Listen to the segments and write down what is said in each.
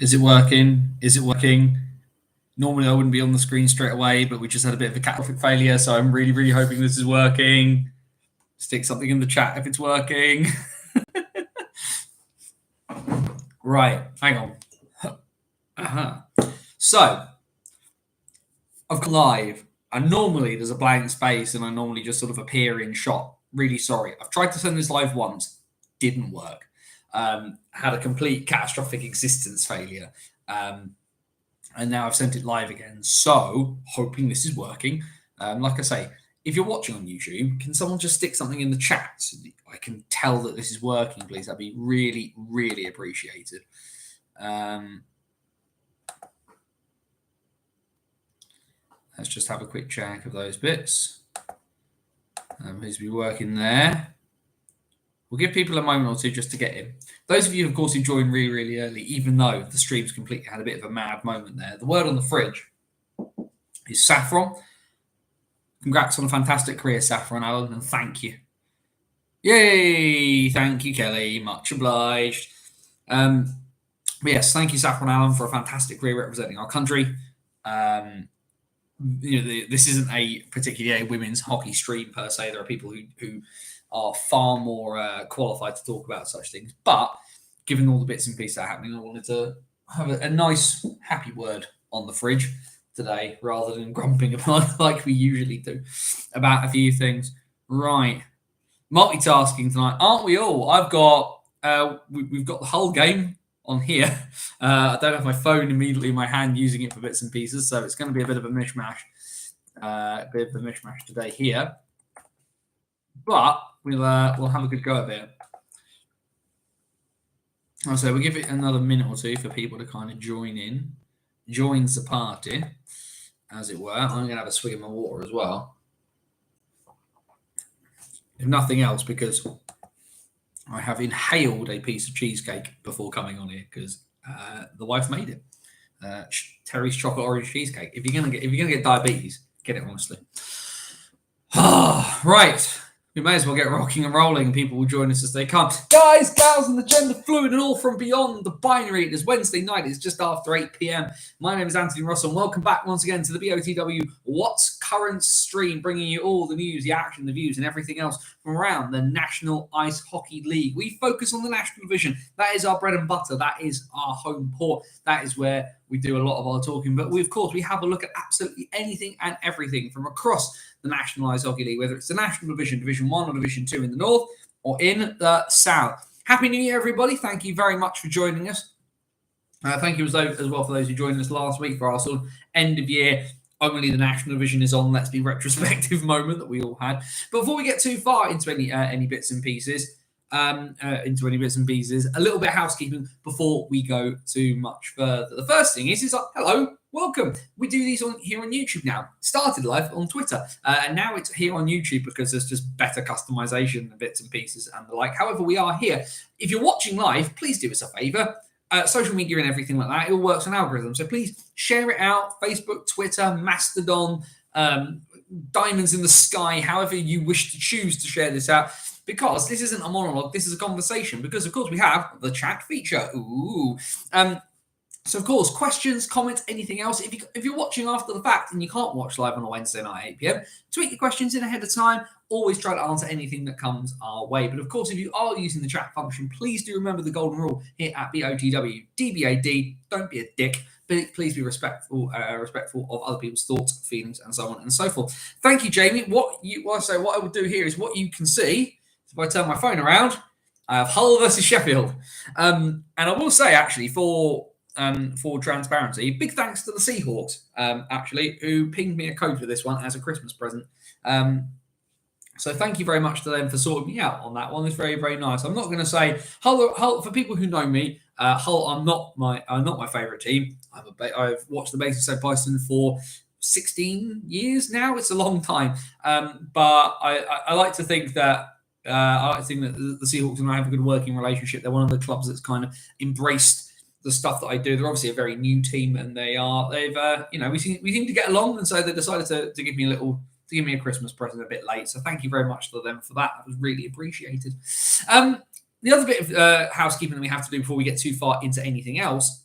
Is it working? Is it working? Normally I wouldn't be on the screen straight away, but we just had a bit of a catastrophic failure, so I'm really, really hoping this is working. Stick something in the chat if it's working. Right, hang on. So, I've gone live, and normally there's a blank space, and I normally just sort of appear in shot. Really sorry. I've tried to send this live once, didn't work. Had a complete catastrophic existence failure. And now I've sent it live again. So, hoping this is working. Like I say, if you're watching on YouTube, can someone just stick something in the chat so that I can tell that this is working, please? That'd be really, really appreciated. Let's just have a quick check of those bits. Who's been working there? We'll give people a moment or two just to get in. Those of you, of course, who joined really, really early, even though the stream's completely had a bit of a mad moment there, the word on the fridge is Saffron. Congrats on a fantastic career, Saffron, Alan, and thank you. Yay! Thank you, Kelly. Much obliged. But yes, thank you, Saffron Allen, for a fantastic career representing our country. This isn't a particularly a women's hockey stream per se. There are people who are far more qualified to talk about such things. But given all the bits and pieces that are happening, I wanted to have a nice, happy word on the fridge today rather than grumping about like we usually do about a few things. Right. Multitasking tonight, aren't we all? I've got we've got the whole game on here. I don't have my phone immediately in my hand using it for bits and pieces, so it's going to be a bit of a mishmash. Today here, but we'll have a good go at it. So we'll give it another minute or two for people to kind of join the party, as it were. I'm going to have a swig of my water as well. If nothing else, because I have inhaled a piece of cheesecake before coming on here because the wife made it. Terry's chocolate orange cheesecake. If you're gonna get diabetes, get it honestly. Right. We may as well get rocking and rolling, and people will join us as they come. Guys, gals, and the gender fluid, and all from beyond the binary. It is Wednesday night. It's just after 8 p.m. My name is Anthony Russell, and welcome back once again to the BOTW What's Current stream, bringing you all the news, the action, the views, and everything else from around the National Ice Hockey League. We focus on the National Division. That is our bread and butter. That is our home port. That is where we do a lot of our talking. But we have a look at absolutely anything and everything from across the National Ice Hockey League, whether it's the National Division, Division 1 or Division 2 in the north or in the south. Happy New Year, everybody. Thank you very much for joining us. Thank you as well for those who joined us last week for our sort of end of year. Only the National Division is on. Let's be retrospective moment that we all had. But before we get too far into any bits and pieces, a little bit of housekeeping before we go too much further. The first thing is hello, welcome. We do these here on YouTube now. Started live on Twitter, and now it's here on YouTube because there's just better customization and bits and pieces and the like. However, we are here. If you're watching live, please do us a favor. Social media and everything like that, it all works on algorithms. So please share it out. Facebook, Twitter, Mastodon, diamonds in the sky, however you wish to choose to share this out. Because this isn't a monologue, this is a conversation. Because, of course, we have the chat feature. Ooh. So, of course, questions, comments, anything else. If you're watching after the fact and you can't watch live on a Wednesday night at 8 p.m., tweet your questions in ahead of time. Always try to answer anything that comes our way. But, of course, if you are using the chat function, please do remember the golden rule here at BOTW. DBAD, don't be a dick. But please be respectful of other people's thoughts, feelings, and so on and so forth. Thank you, Jamie. What I would do here is what you can see. If I turn my phone around, I have Hull versus Sheffield. And I will say, actually, for transparency, big thanks to the Seahawks, actually, who pinged me a code for this one as a Christmas present. So thank you very much to them for sorting me out on that one. It's very, very nice. I'm not going to say Hull. For people who know me, Hull are not my favourite team. I've watched the Basingstoke Bison for 16 years now. It's a long time, but I like to think that. The Seahawks and I have a good working relationship. They're one of the clubs that's kind of embraced the stuff that I do. They're obviously a very new team, and we seem to get along, and so they decided to give me a Christmas present a bit late. So thank you very much to them for that. That was really appreciated. The other bit of housekeeping that we have to do before we get too far into anything else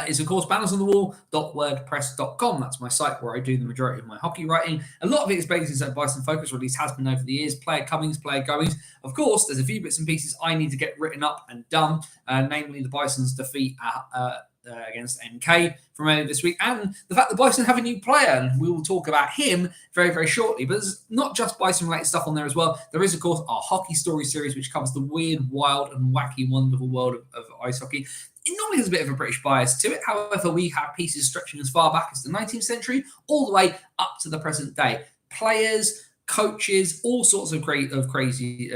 is, of course, bannersonthewall.wordpress.com. That's my site where I do the majority of my hockey writing. A lot of it is based on Bison Focus, or at least has been over the years. Player comings, player goings. Of course, there's a few bits and pieces I need to get written up and done, namely the Bison's defeat against NK from earlier this week, and the fact that Bison have a new player, and we will talk about him very, very shortly. But there's not just Bison-related stuff on there as well. There is, of course, our Hockey Story series, which covers the weird, wild, and wacky, wonderful world of ice hockey. It normally has a bit of a British bias to it. However, we have pieces stretching as far back as the 19th century, all the way up to the present day. Players, coaches, all sorts of crazy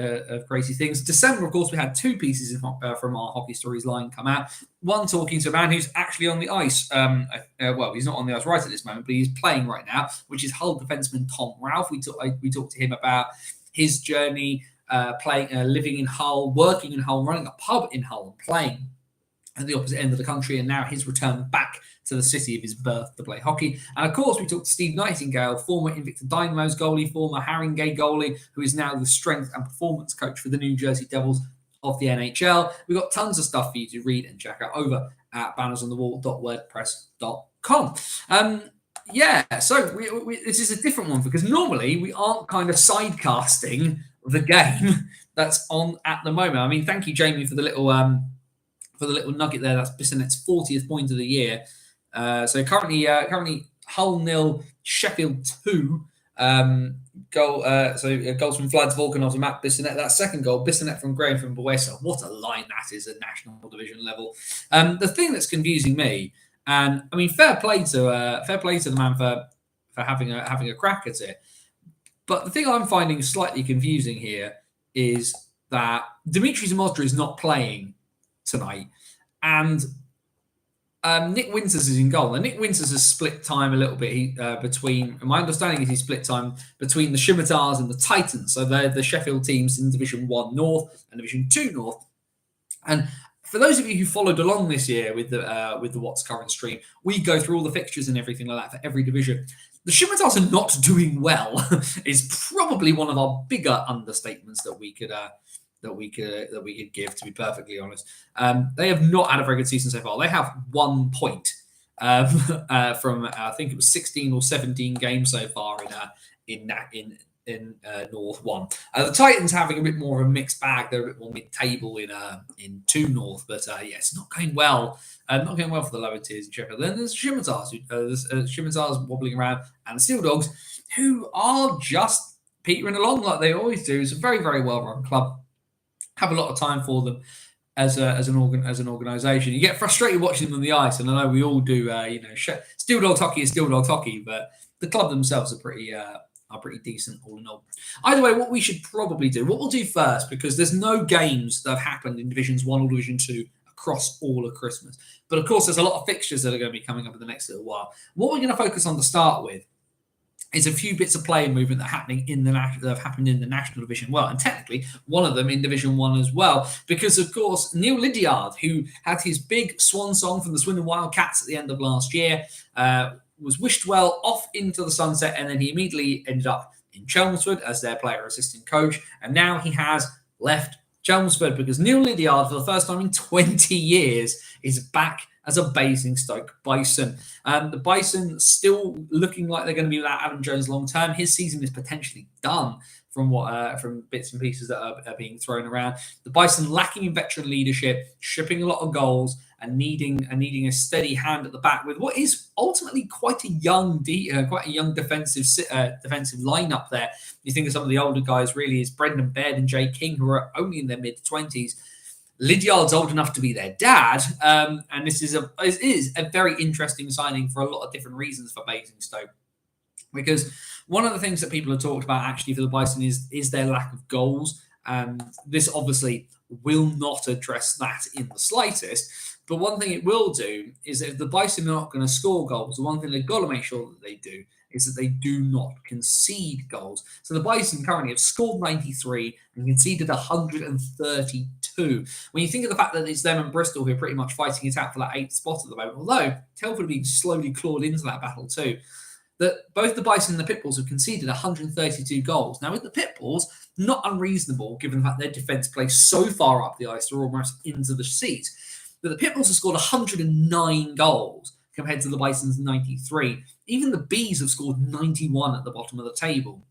things. December, of course, we had two pieces from our Hockey Stories line come out. One talking to a man who's actually on the ice. Well, he's not on the ice right at this moment, but he's playing right now, which is Hull defenseman Tom Ralph. We talked to him about his journey living in Hull, working in Hull, running a pub in Hull, and playing at the opposite end of the country, and now his return back to the city of his birth to play hockey. And of course, we talked to Steve Nightingale, former Invicta Dynamo's goalie, former Haringey goalie, who is now the strength and performance coach for the New Jersey Devils of the NHL. We've got tons of stuff for you to read and check out over at bannersonthewall.wordpress.com. So this is a different one, because normally we aren't kind of sidecasting the game that's on at the moment. I mean, thank you, Jamie, for the little nugget there. That's Bissonnet's 40th point of the year. So currently Hull 0, Sheffield 2. Goals from Vlad Volkanov and Matt Bissonnet. That second goal, Bissonnet from Graham from Buesa. What a line that is at national division level. The thing that's confusing me, and I mean, fair play to the man for having a crack at it. But the thing I'm finding slightly confusing here is that Dimitri Zamozra is not playing tonight, and Nick Winters is in goal. And Nick Winters has split time a little bit between. My understanding is he split time between the Scimitars and the Titans. So they're the Sheffield teams in Division 1 North and Division 2 North. And for those of you who followed along this year with the What's Current stream, we go through all the fixtures and everything like that for every division. The Scimitars are not doing well is probably one of our bigger understatements that we could give, to be perfectly honest. They have not had a very good season so far. They have 1 point from I think it was 16 or 17 games so far in North 1. The Titans having a bit more of a mixed bag. They're a bit more mid-table in 2 North, but it's not going well. Not going well for the lower tiers in Sheffield. Then there's Scimitars, Scimitars wobbling around, and the Steel Dogs, who are just petering along like they always do. It's a very, very well-run club. Have a lot of time for them as an organisation. You get frustrated watching them on the ice, and I know we all do. Steel Dogs hockey is Steel Dogs hockey, but the club themselves are pretty decent all in all. Either way, what we should probably do, what we'll do first, because there's no games that have happened in Divisions 1 or Division 2 across all of Christmas. But of course, there's a lot of fixtures that are going to be coming up in the next little while. What we're going to focus on to start with is a few bits of player movement that have happened in the National Division. Well, and technically one of them in Division 1 as well, because of course Neil Lydiard, who had his big swan song from the Swindon Wildcats at the end of last year, was wished well off into the sunset, and then he immediately ended up in Chelmsford as their player assistant coach, and now he has left Chelmsford because Neil Lydiard, for the first time in 20 years, is back as a Basingstoke Bison. The Bison still looking like they're going to be without Adam Jones long term. His season is potentially done from bits and pieces that are being thrown around. The Bison lacking in veteran leadership, shipping a lot of goals, and needing a steady hand at the back with what is ultimately quite a young defensive lineup there. You think of some of the older guys, really, is Brendan Baird and Jay King, who are only in their mid-20s. Lydiard's old enough to be their dad, and this is a very interesting signing for a lot of different reasons for Basingstoke. Because one of the things that people have talked about actually for the Bison is their lack of goals, and this obviously will not address that in the slightest. But one thing it will do is that if the Bison are not going to score goals, the one thing they've got to make sure that they do is that they do not concede goals. So the Bison currently have scored 93 and conceded 132. When you think of the fact that it's them and Bristol who are pretty much fighting it out for that 8th spot at the moment, although Telford have been slowly clawed into that battle too, that both the Bison and the Pitbulls have conceded 132 goals. Now with the Pitbulls, not unreasonable given the fact their defence plays so far up the ice, they're almost into the seats. But the Pit Bulls have scored 109 goals compared to the Bison's 93. Even the Bees have scored 91 at the bottom of the table.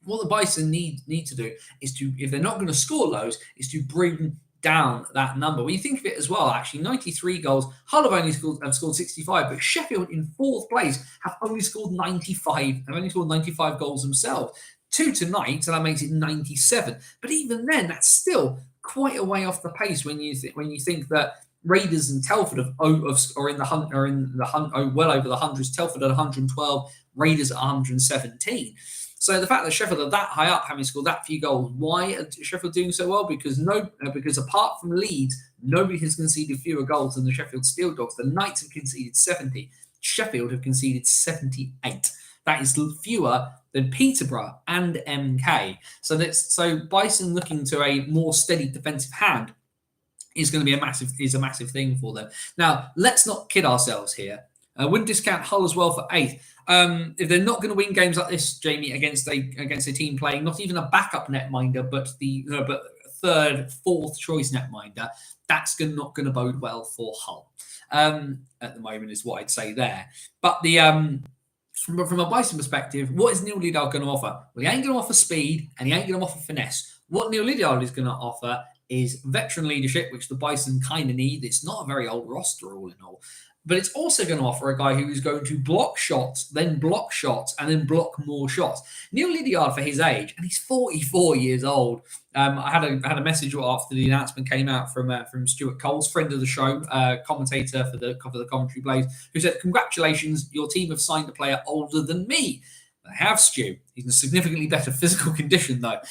What the Bison need to do is to, if they're not going to score lows, is to bring down that number. When you think of it as well, actually, 93 goals. Hull have scored 65, but Sheffield in fourth place have only scored 95. Have only scored 95 goals themselves. 2 tonight, so that makes it 97. But even then, that's still quite a way off the pace when you think that Raiders and Telford are in the hunt well over the hundreds. Telford at 112, Raiders at 117. So the fact that Sheffield are that high up, having scored that few goals, why are Sheffield doing so well? Because apart from Leeds, nobody has conceded fewer goals than the Sheffield Steel Dogs. The Knights have conceded 70. Sheffield have conceded 78. That is fewer than Peterborough and MK. So Bison looking to a more steady defensive hand is going to be a massive thing for them. Now, let's not kid ourselves here. Wouldn't discount Hull as well for 8th. If they're not going to win games like this, Jamie, against a team playing not even a backup netminder, but third, fourth choice netminder, that's not going to bode well for Hull at the moment, is what I'd say there. But from a Bison perspective, what is Neil Lydiard going to offer? Well, he ain't going to offer speed, and he ain't going to offer finesse. What Neil Lydiard is going to offer is veteran leadership, which the Bison kind of need. It's not a very old roster, all in all. But it's also going to offer a guy who is going to block shots, and then block more shots. Neil Lydiard, for his age, and he's 44 years old. I had a message after the announcement came out from Stuart Coles, friend of the show, commentator for the Commentary Blaze, who said, "Congratulations, your team have signed a player older than me." They have, Stu. He's in a significantly better physical condition, though.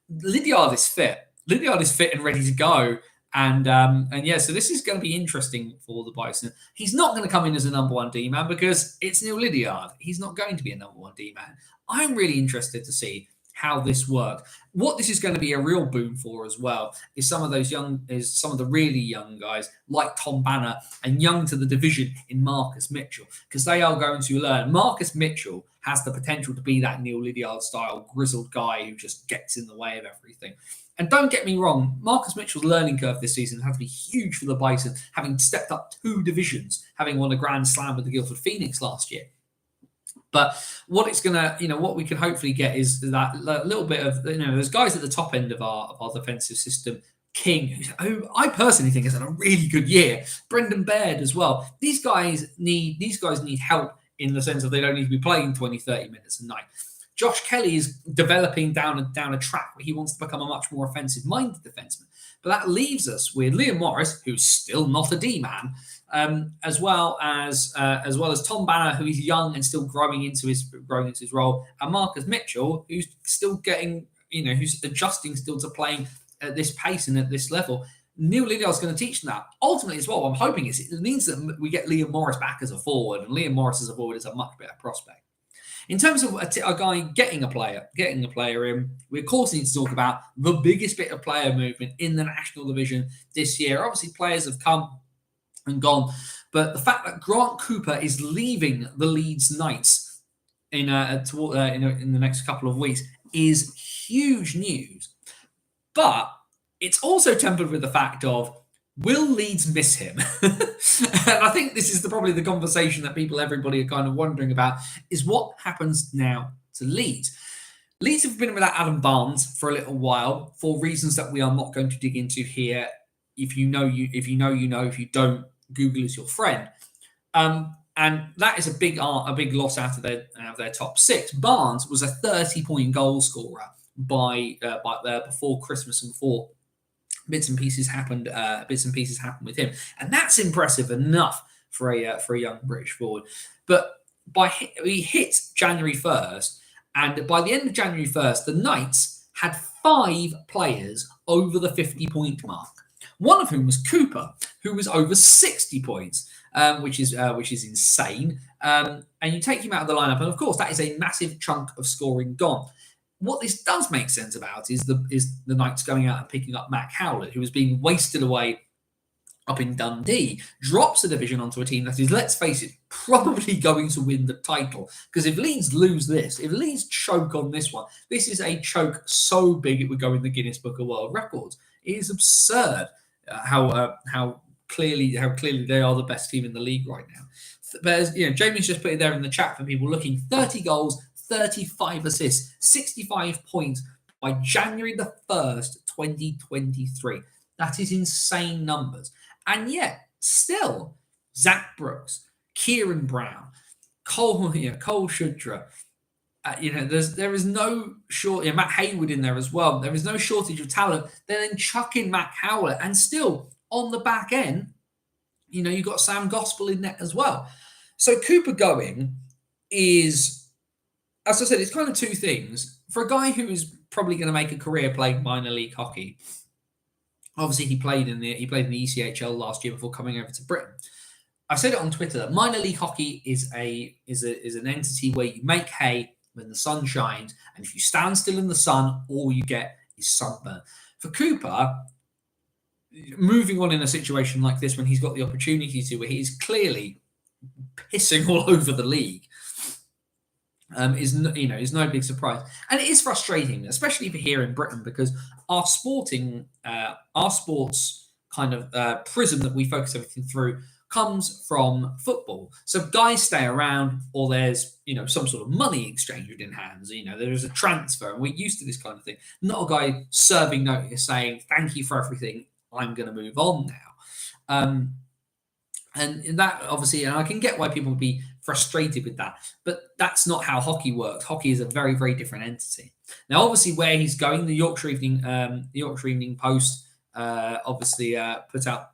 Lydiard is fit. Lydiard is fit and ready to go. And so this is going to be interesting for the Bison. He's not going to come in as a number one D-man because it's Neil Lydiard. He's not going to be a number one D-man. I'm really interested to see how this works. What this is going to be a real boon for as well is some of the really young guys like Tom Banner and young to the division in Marcus Mitchell, because they are going to learn. Marcus Mitchell has the potential to be that Neil Lydiard style grizzled guy who just gets in the way of everything. And don't get me wrong, Marcus Mitchell's learning curve this season has to be huge for the Bison, having stepped up 2 divisions, having won a Grand Slam with the Guildford Phoenix last year. But what it's going to, what we can hopefully get is that little bit of, there's guys at the top end of our defensive system. King, who I personally think has had a really good year. Brendan Baird as well. These guys need help in the sense that they don't need to be playing 20, 30 minutes a night. Josh Kelly is developing down a track where he wants to become a much more offensive-minded defenseman. But that leaves us with Liam Morris, who's still not a D-man, as well as Tom Banner, who is young and still growing into his role, and Marcus Mitchell, who's still getting, who's adjusting still to playing at this pace and at this level. Neil Lydiard's going to teach them that. Ultimately, as well, I'm hoping it means that we get Liam Morris back as a forward, and Liam Morris as a forward is a much better prospect. In terms of a guy getting a player in, we of course need to talk about the biggest bit of player movement in the National Division this year. Obviously, players have come and gone, but the fact that Grant Cooper is leaving the Leeds Knights in the next couple of weeks is huge news. But it's also tempered with the fact of, will Leeds miss him? And I think this is probably the conversation that everybody are kind of wondering about, is what happens now to Leeds. Leeds have been without Adam Barnes for a little while for reasons that we are not going to dig into here. If you know, you know. If you don't, Google is your friend. And that is a big loss out of their top 6. Barnes was a 30-point goal scorer before Christmas and before bits and pieces happened with him, and that's impressive enough for a young British forward. But we hit January 1st, and by the end of January 1st, the Knights had 5 players over the 50-point mark. One of whom was Cooper, who was over 60 points, which is insane. And you take him out of the lineup, and of course that is a massive chunk of scoring gone. What this does make sense about is the Knights going out and picking up Matt Howlett, who was being wasted away up in Dundee, drops the division onto a team that is, let's face it, probably going to win the title. Because if Leeds lose this, if Leeds choke on this one, this is a choke so big it would go in the Guinness Book of World Records. It is absurd how clearly they are the best team in the league right now. But as Jamie's just put it there in the chat for people looking: 30 goals, 35 assists, 65 points by January the 1st, 2023. That is insane numbers. And yet, still, Zach Brooks, Kieran Brown, Cole Shudra, there is no short. Matt Hayward in there as well. There is no shortage of talent. They then chuck in Matt Howlett, and still on the back end, you've got Sam Gospel in there as well. So Cooper going is, as I said, it's kind of two things. For a guy who is probably going to make a career playing minor league hockey, obviously he played in the ECHL last year before coming over to Britain. I said it on Twitter that minor league hockey is an entity where you make hay when the sun shines, and if you stand still in the sun, all you get is sunburn. For Cooper, moving on in a situation like this when he's got the opportunity to, where he's clearly pissing all over the league, is no big surprise, and it is frustrating, especially for here in Britain, because our sports kind of prism that we focus everything through comes from football. So guys stay around, or there's some sort of money exchanged in hands. There is a transfer, and we're used to this kind of thing. Not a guy serving notice saying thank you for everything, I'm going to move on now. And that obviously, and I can get why people would be frustrated with that, but that's not how hockey works. Hockey is a very, very different entity. Now, obviously, where he's going, the Yorkshire Evening Post obviously put out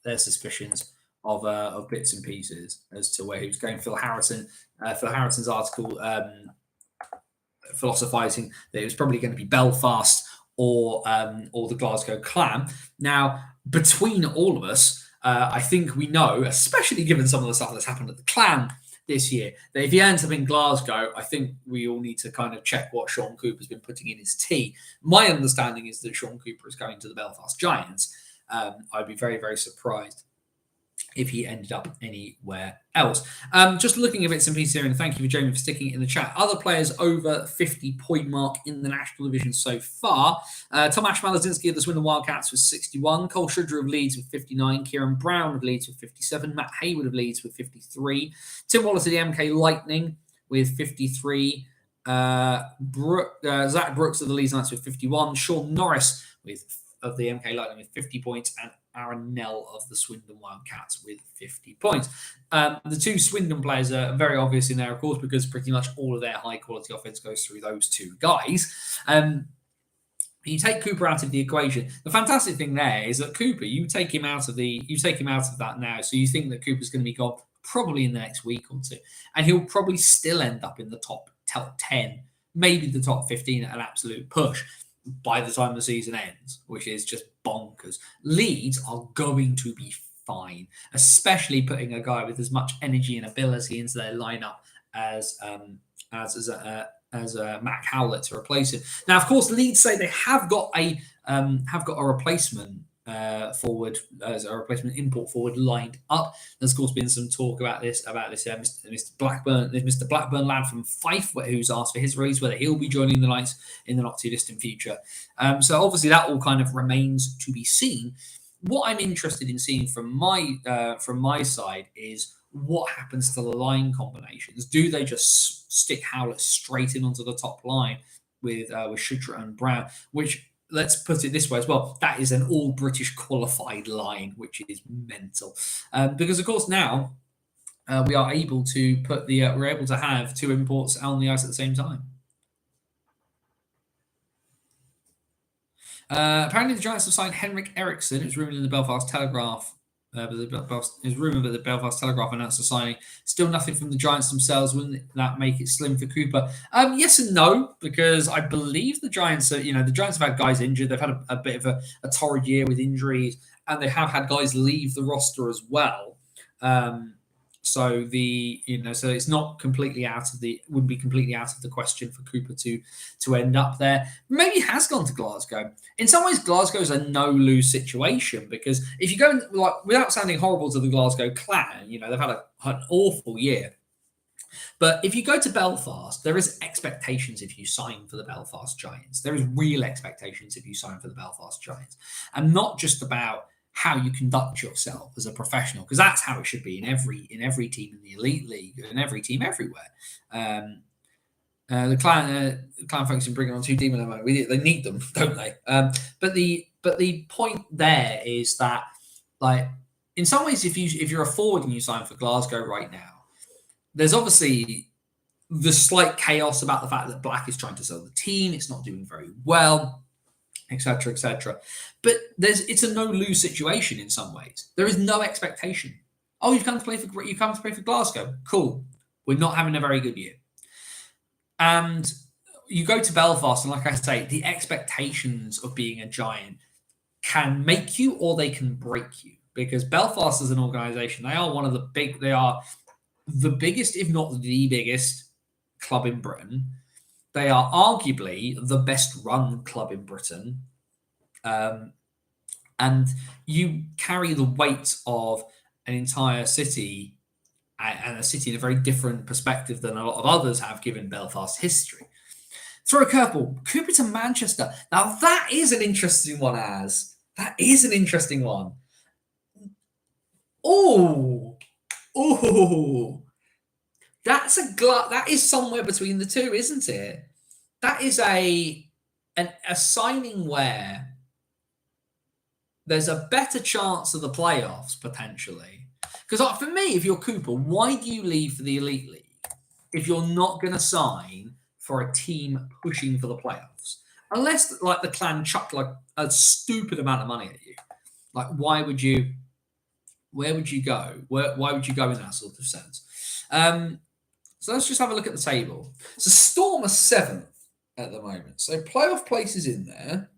their suspicions of bits and pieces as to where he was going. Phil Harrison's article philosophizing that it was probably going to be Belfast or the Glasgow Clan. Now, between all of us, I think we know, especially given some of the stuff that's happened at the Clan this year, that if he ends up in Glasgow, I think we all need to kind of check what Sean Cooper's been putting in his tea. My understanding is that Sean Cooper is going to the Belfast Giants. I'd be very, very surprised if he ended up anywhere else. Just looking at bits and pieces here, and thank you for Jamie for sticking it in the chat. Other players over 50-point mark in the National Division so far. Tomasz Malazinski of the Swindon Wildcats with 61. Cole Shudra of Leeds with 59. Kieran Brown of Leeds with 57. Matt Hayward of Leeds with 53. Tim Wallace of the MK Lightning with 53. Zach Brooks of the Leeds Knights with 51. Sean Norris of the MK Lightning with 50 points, and Aaron Nell of the Swindon Wildcats with 50 points. The two Swindon players are very obvious in there, of course, because pretty much all of their high-quality offense goes through those two guys. You take Cooper out of the equation. The fantastic thing there is that Cooper, you take him out of that now, so you think that Cooper's going to be gone probably in the next week or two, and he'll probably still end up in the top 10, maybe the top 15 at an absolute push by the time the season ends, which is just bonkers. Leeds are going to be fine, especially putting a guy with as much energy and ability into their lineup as Matt Howlett to replace it. Now, of course, Leeds say they have got a replacement forward, as a replacement import forward lined up. There's of course been some talk about this Mr. Blackburn lad from Fife, who's asked for his release, whether he'll be joining the Knights in the not too distant future. So obviously that all kind of remains to be seen. What I'm interested in seeing from my side is what happens to the line combinations. Do they just stick Howlett straight in onto the top line with Shudra and Brown, which, let's put it this way as well, that is an all-British qualified line, which is mental. Because, of course, now we are able to we're able to have two imports on the ice at the same time. Apparently, the Giants have signed Henrik Eriksson. It's rumoured in the Belfast Telegraph. It's rumoured that the Belfast Telegraph announced the signing. Still nothing from the Giants themselves. Wouldn't that make it slim for Cooper? Yes and no, because I believe the Giants have had guys injured. They've had a bit of a torrid year with injuries, and they have had guys leave the roster as well. So it's not completely wouldn't be completely out of the question for Cooper to end up there. Maybe he has gone to Glasgow. In some ways, Glasgow is a no-lose situation, because if you go without sounding horrible to the Glasgow Clan, they've had an awful year. But if you go to Belfast, there is expectations if you sign for the Belfast Giants. There is real expectations if you sign for the Belfast Giants, and not just about how you conduct yourself as a professional, because that's how it should be in every team in the elite league and every team everywhere. The clan folks are bringing on 2 demon ammo. They need them, don't they? But the point there is that, like, in some ways, if you're a forward and you sign for Glasgow right now, there's obviously the slight chaos about the fact that Black is trying to sell the team. It's not doing very well, etc., etc. But it's a no-lose situation in some ways. There is no expectation. Oh, you've come to play for Glasgow. Cool. We're not having a very good year. And you go to Belfast, and like I say, the expectations of being a giant can make you or they can break you. Because Belfast as an organisation, they are the biggest, if not the biggest, club in Britain. They are arguably the best run club in Britain. And you carry the weight of an entire city, and a city in a very different perspective than a lot of others have, given Belfast's history. Throw a curveball. Cooper to Manchester. Now, that is an interesting one, Az. That is an interesting one. Oh. That is somewhere between the two, isn't it? That is a signing where there's a better chance of the playoffs, potentially. Because for me, if you're Cooper, why do you leave for the Elite League if you're not going to sign for a team pushing for the playoffs? Unless, like, the clan chucked like a stupid amount of money at you. Like, where would you go? Why would you go in that sort of sense? So let's just have a look at the table. So Storm are 7th at the moment. So playoff places in there.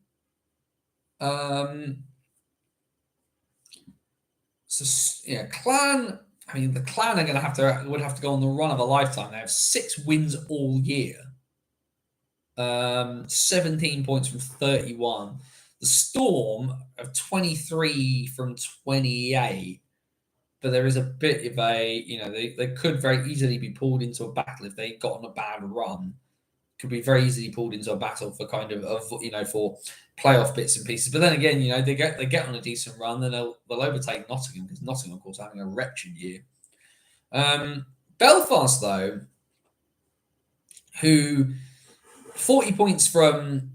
Clan. I mean, the Clan are would have to go on the run of a lifetime. They have 6 wins all year. 17 points from 31. The Storm have 23 from 28. But there is a bit of they could very easily be pulled into a battle if they got on a bad run. Could be very easily pulled into a battle for for playoff bits and pieces. But then again, they get on a decent run, then they'll overtake Nottingham, because Nottingham, of course, are having a wretched year. Belfast, though, who 40 points from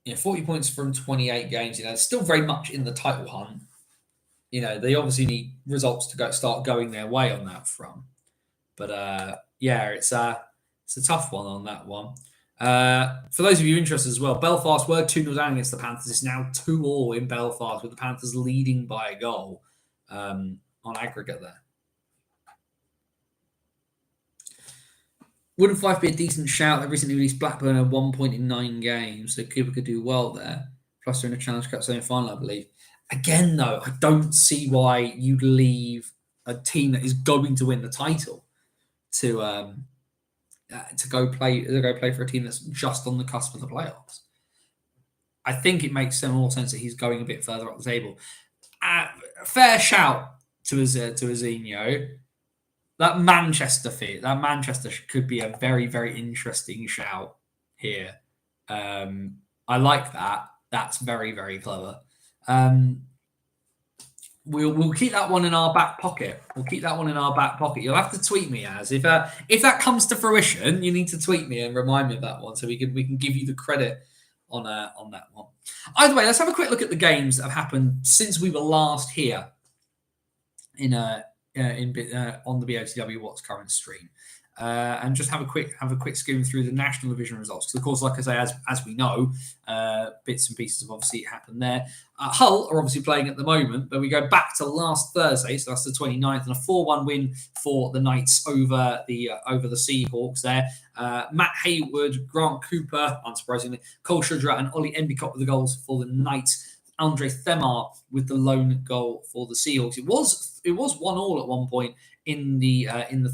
28 games, still very much in the title hunt. They obviously need results to start going their way on that front. But it's a tough one on that one. For those of you interested as well, Belfast were 2-0 down against the Panthers. It's now 2-2 in Belfast, with the Panthers leading by a goal on aggregate there. Wouldn't Fife be a decent shout? They recently released Blackburn at 1 point in 9 games, so Cooper could do well there. Plus, they're in a Challenge Cup semi-final, I believe. Again, though, I don't see why you'd leave a team that is going to win the title to go play for a team that's just on the cusp of the playoffs. I think it makes more sense that he's going a bit further up the table. Fair shout to Azinho. That Manchester could be a very, very interesting shout here. I like that. That's very, very clever. We'll keep that one in our back pocket. You'll have to tweet me, Az. If that comes to fruition, you need to tweet me and remind me of that one, so we can give you the credit on that one. Either way, let's have a quick look at the games that have happened since we were last here on the BOTW What's Current stream. And just have a quick skim through the National Division results. Because, of course, like I say, as we know, bits and pieces have obviously happened there. Hull are obviously playing at the moment, but we go back to last Thursday, so that's the 29th, and a 4-1 win for the Knights over the Seahawks there. Matt Hayward, Grant Cooper, unsurprisingly, Cole Shudra and Ollie Endicott with the goals for the Knights. Andre Themar with the lone goal for the Seahawks. It was 1-1 at one point in the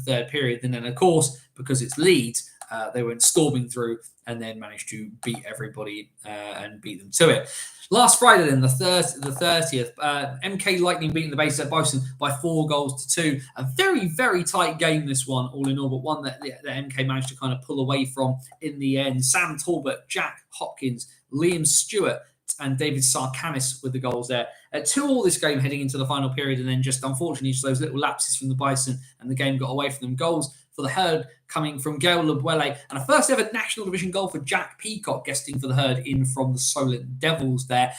third period, and then, of course, because it's Leeds, they went storming through and then managed to beat everybody and beat them to it. Last Friday, then, the 30th, MK Lightning beating the Bayside Bison by 4-2. A very, very tight game, this one, all in all, but one that MK managed to kind of pull away from in the end. Sam Talbot, Jack Hopkins, Liam Stewart, and David Sarkanis with the goals there. 2-2 this game heading into the final period, and then just unfortunately just those little lapses from the Bison, and the game got away from them. Goals for the Herd coming from Gail Lebuele, and a first ever National Division goal for Jack Peacock, guesting for the Herd in from the Solent Devils there.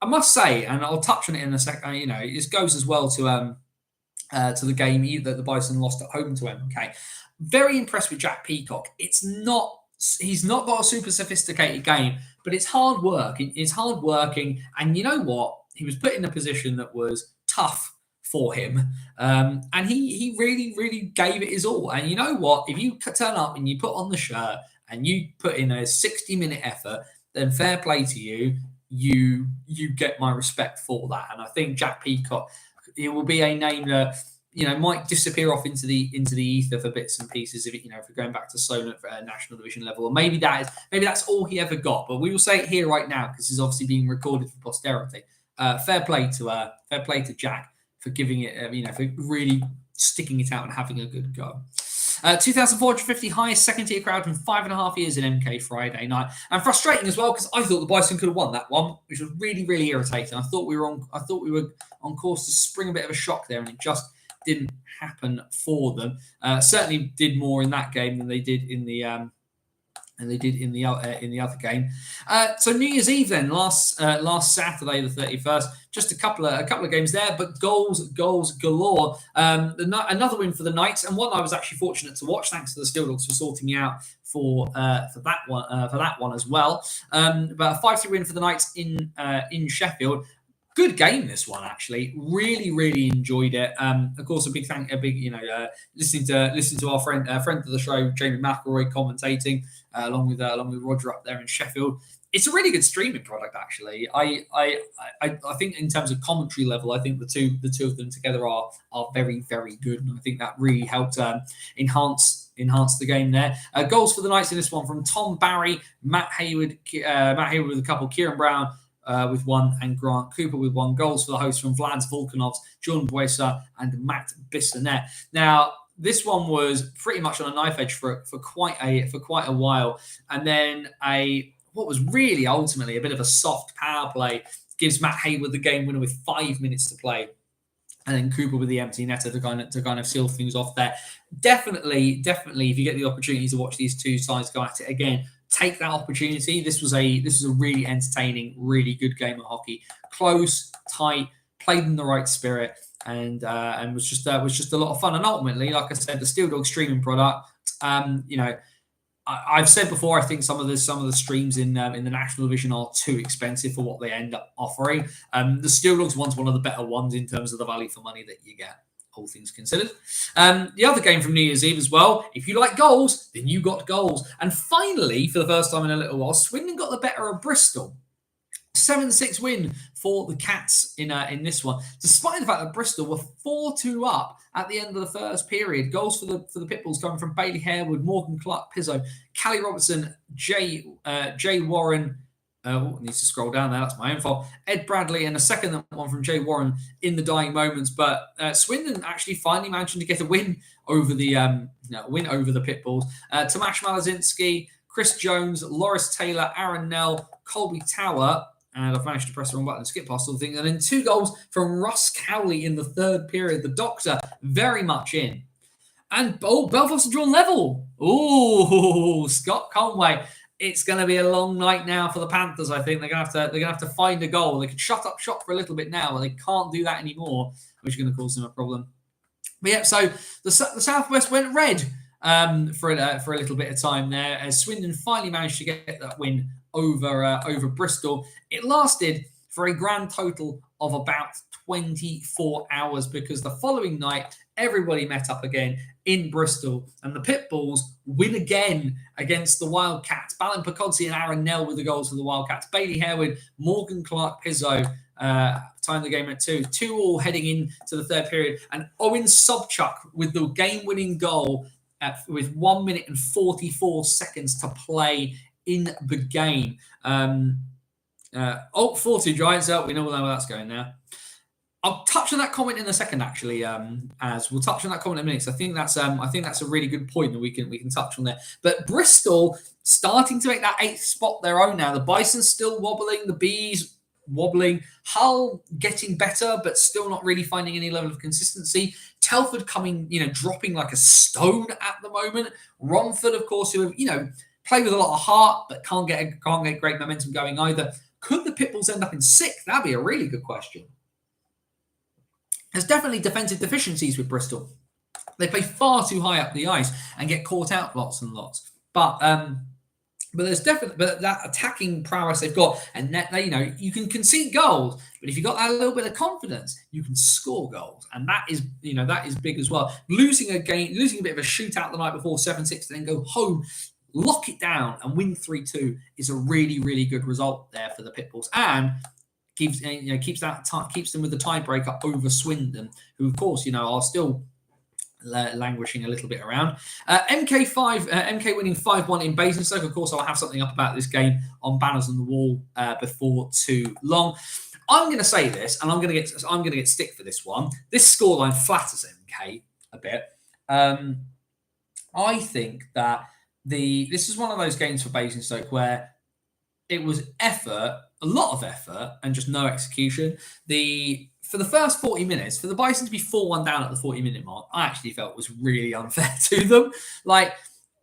I must say, and I'll touch on it in a second, this goes as well to the game that the Bison lost at home to MK. Very impressed with Jack Peacock. He's not got a super sophisticated game, but it's hard work. It's hard working, and you know what? He was put in a position that was tough for him, and he really, really gave it his all. And you know what? If you turn up and you put on the shirt and you put in a 60-minute effort, then fair play to you. You get my respect for that. And I think Jack Peacock, it will be a name that might disappear off into the ether for bits and pieces if we're going back to Solent for a National Division level, or maybe that's all he ever got. But we will say it here right now because it's obviously being recorded for posterity. Fair play to Jack for giving it, for really sticking it out and having a good go. 2,450 highest second-tier crowd in 5.5 years in MK Friday night, and frustrating as well because I thought the Bison could have won that one, which was really, really irritating. I thought we were on course to spring a bit of a shock there, and it just didn't happen for them. Certainly did more in that game than they did in the other game. So New Year's Eve then, last Saturday the 31st, just a couple of games there, but goals galore. Another win for the Knights, and one I was actually fortunate to watch, thanks to the Steel Dogs for sorting me out for that one as well. But a 5-3 win for the Knights in Sheffield. Good game, this one, actually. Really, really enjoyed it. Of course, listening to our friend of the show, Jamie McElroy, commentating along with Roger up there in Sheffield. It's a really good streaming product, actually. I think in terms of commentary level, I think the two of them together are very, very good, and I think that really helped enhance the game there. Goals for the Knights in this one from Tom Barry, Matt Hayward with a couple, Kieran Brown with one, and Grant Cooper with one. Goals for the hosts from Vlad Volkanovs, John Buesa, and Matt Bissonette. Now, this one was pretty much on a knife edge for quite a while, and then what was really ultimately a bit of a soft power play gives Matt Hayward the game winner with 5 minutes to play, and then Cooper with the empty netter to kind of seal things off there. Definitely, if you get the opportunity to watch these two sides go at it again, take that opportunity. This was a really entertaining, really good game of hockey. Close, tight, played in the right spirit, and was just a lot of fun. And ultimately, like I said, the Steel Dog streaming product. I've said before, I think some of the streams in the National Division are too expensive for what they end up offering. The Steel Dogs one's one of the better ones in terms of the value for money that you get, all things considered. The other game from New Year's Eve as well, if you like goals, then you got goals. And finally, for the first time in a little while, Swindon got the better of Bristol. 7-6 win for the Cats in this one, despite the fact that Bristol were 4-2 up at the end of the first period. Goals for the Pitbulls coming from Bailey Harewood, Morgan Clark Pizzo, Callie Robertson, Jay Warren. Needs to scroll down there. That's my own fault. Ed Bradley, and a second one from Jay Warren in the dying moments. But Swindon actually finally managed to get a win over the Pitbulls. Tomasz Malazinski, Chris Jones, Loris Taylor, Aaron Nell, Colby Tower. And I've managed to press the wrong button and skip past all the things. And then 2 goals from Russ Cowley in the third period. The Doctor very much in. And Belfast have drawn level. Oh, Scott Conway. It's going to be a long night now for the Panthers. I think they're going to have to find a goal. They could shut up shop for a little bit now, but they can't do that anymore, which is going to cause them a problem. But yeah, so the Southwest went red for a little bit of time there, as Swindon finally managed to get that win over Bristol. It lasted for a grand total of about 24 hours, because the following night everybody met up again in Bristol, and the Pitbulls win again against the Wildcats. Balin Picozzi and Aaron Nell with the goals for the Wildcats. Bailey Harewood, Morgan Clark Pizzo timed the game at 2-2 heading into the third period, and Owen Sobchuk with the game-winning goal with 1 minute and 44 seconds to play in the game. 4-2 Giants up. We know where that's going now. I'll touch on that comment in a second, actually. As we'll touch on that comment in a minute. I think that's a really good point that we can touch on there. But Bristol starting to make that 8th spot their own now. The Bison's still wobbling, the Bees wobbling, Hull getting better, but still not really finding any level of consistency. Telford coming, dropping like a stone at the moment. Romford, of course, who have, play with a lot of heart, but can't get great momentum going either. Could the Pitbulls end up in 6th? That'd be a really good question. There's definitely defensive deficiencies with Bristol. They play far too high up the ice and get caught out lots and lots. But there's definitely that attacking prowess they've got, and that you can concede goals, but if you've got that little bit of confidence, you can score goals, and that is big as well. Losing a bit of a shootout the night before 7-6, then go home, lock it down, and win 3-2 is a really, really good result there for the Pitbulls, and keeps them with the tiebreaker over Swindon, who of course are still languishing a little bit around. MK winning 5-1 in Basingstoke. Of course, I'll have something up about this game on banners on the wall before too long. I'm going to say this, and I'm going to get stick for this one. This scoreline flatters MK a bit. I think that this is one of those games for Basingstoke where it was a lot of effort, and just no execution. For the first 40 minutes, for the Bison to be 4-1 down at the 40-minute mark, I actually felt was really unfair to them. Like,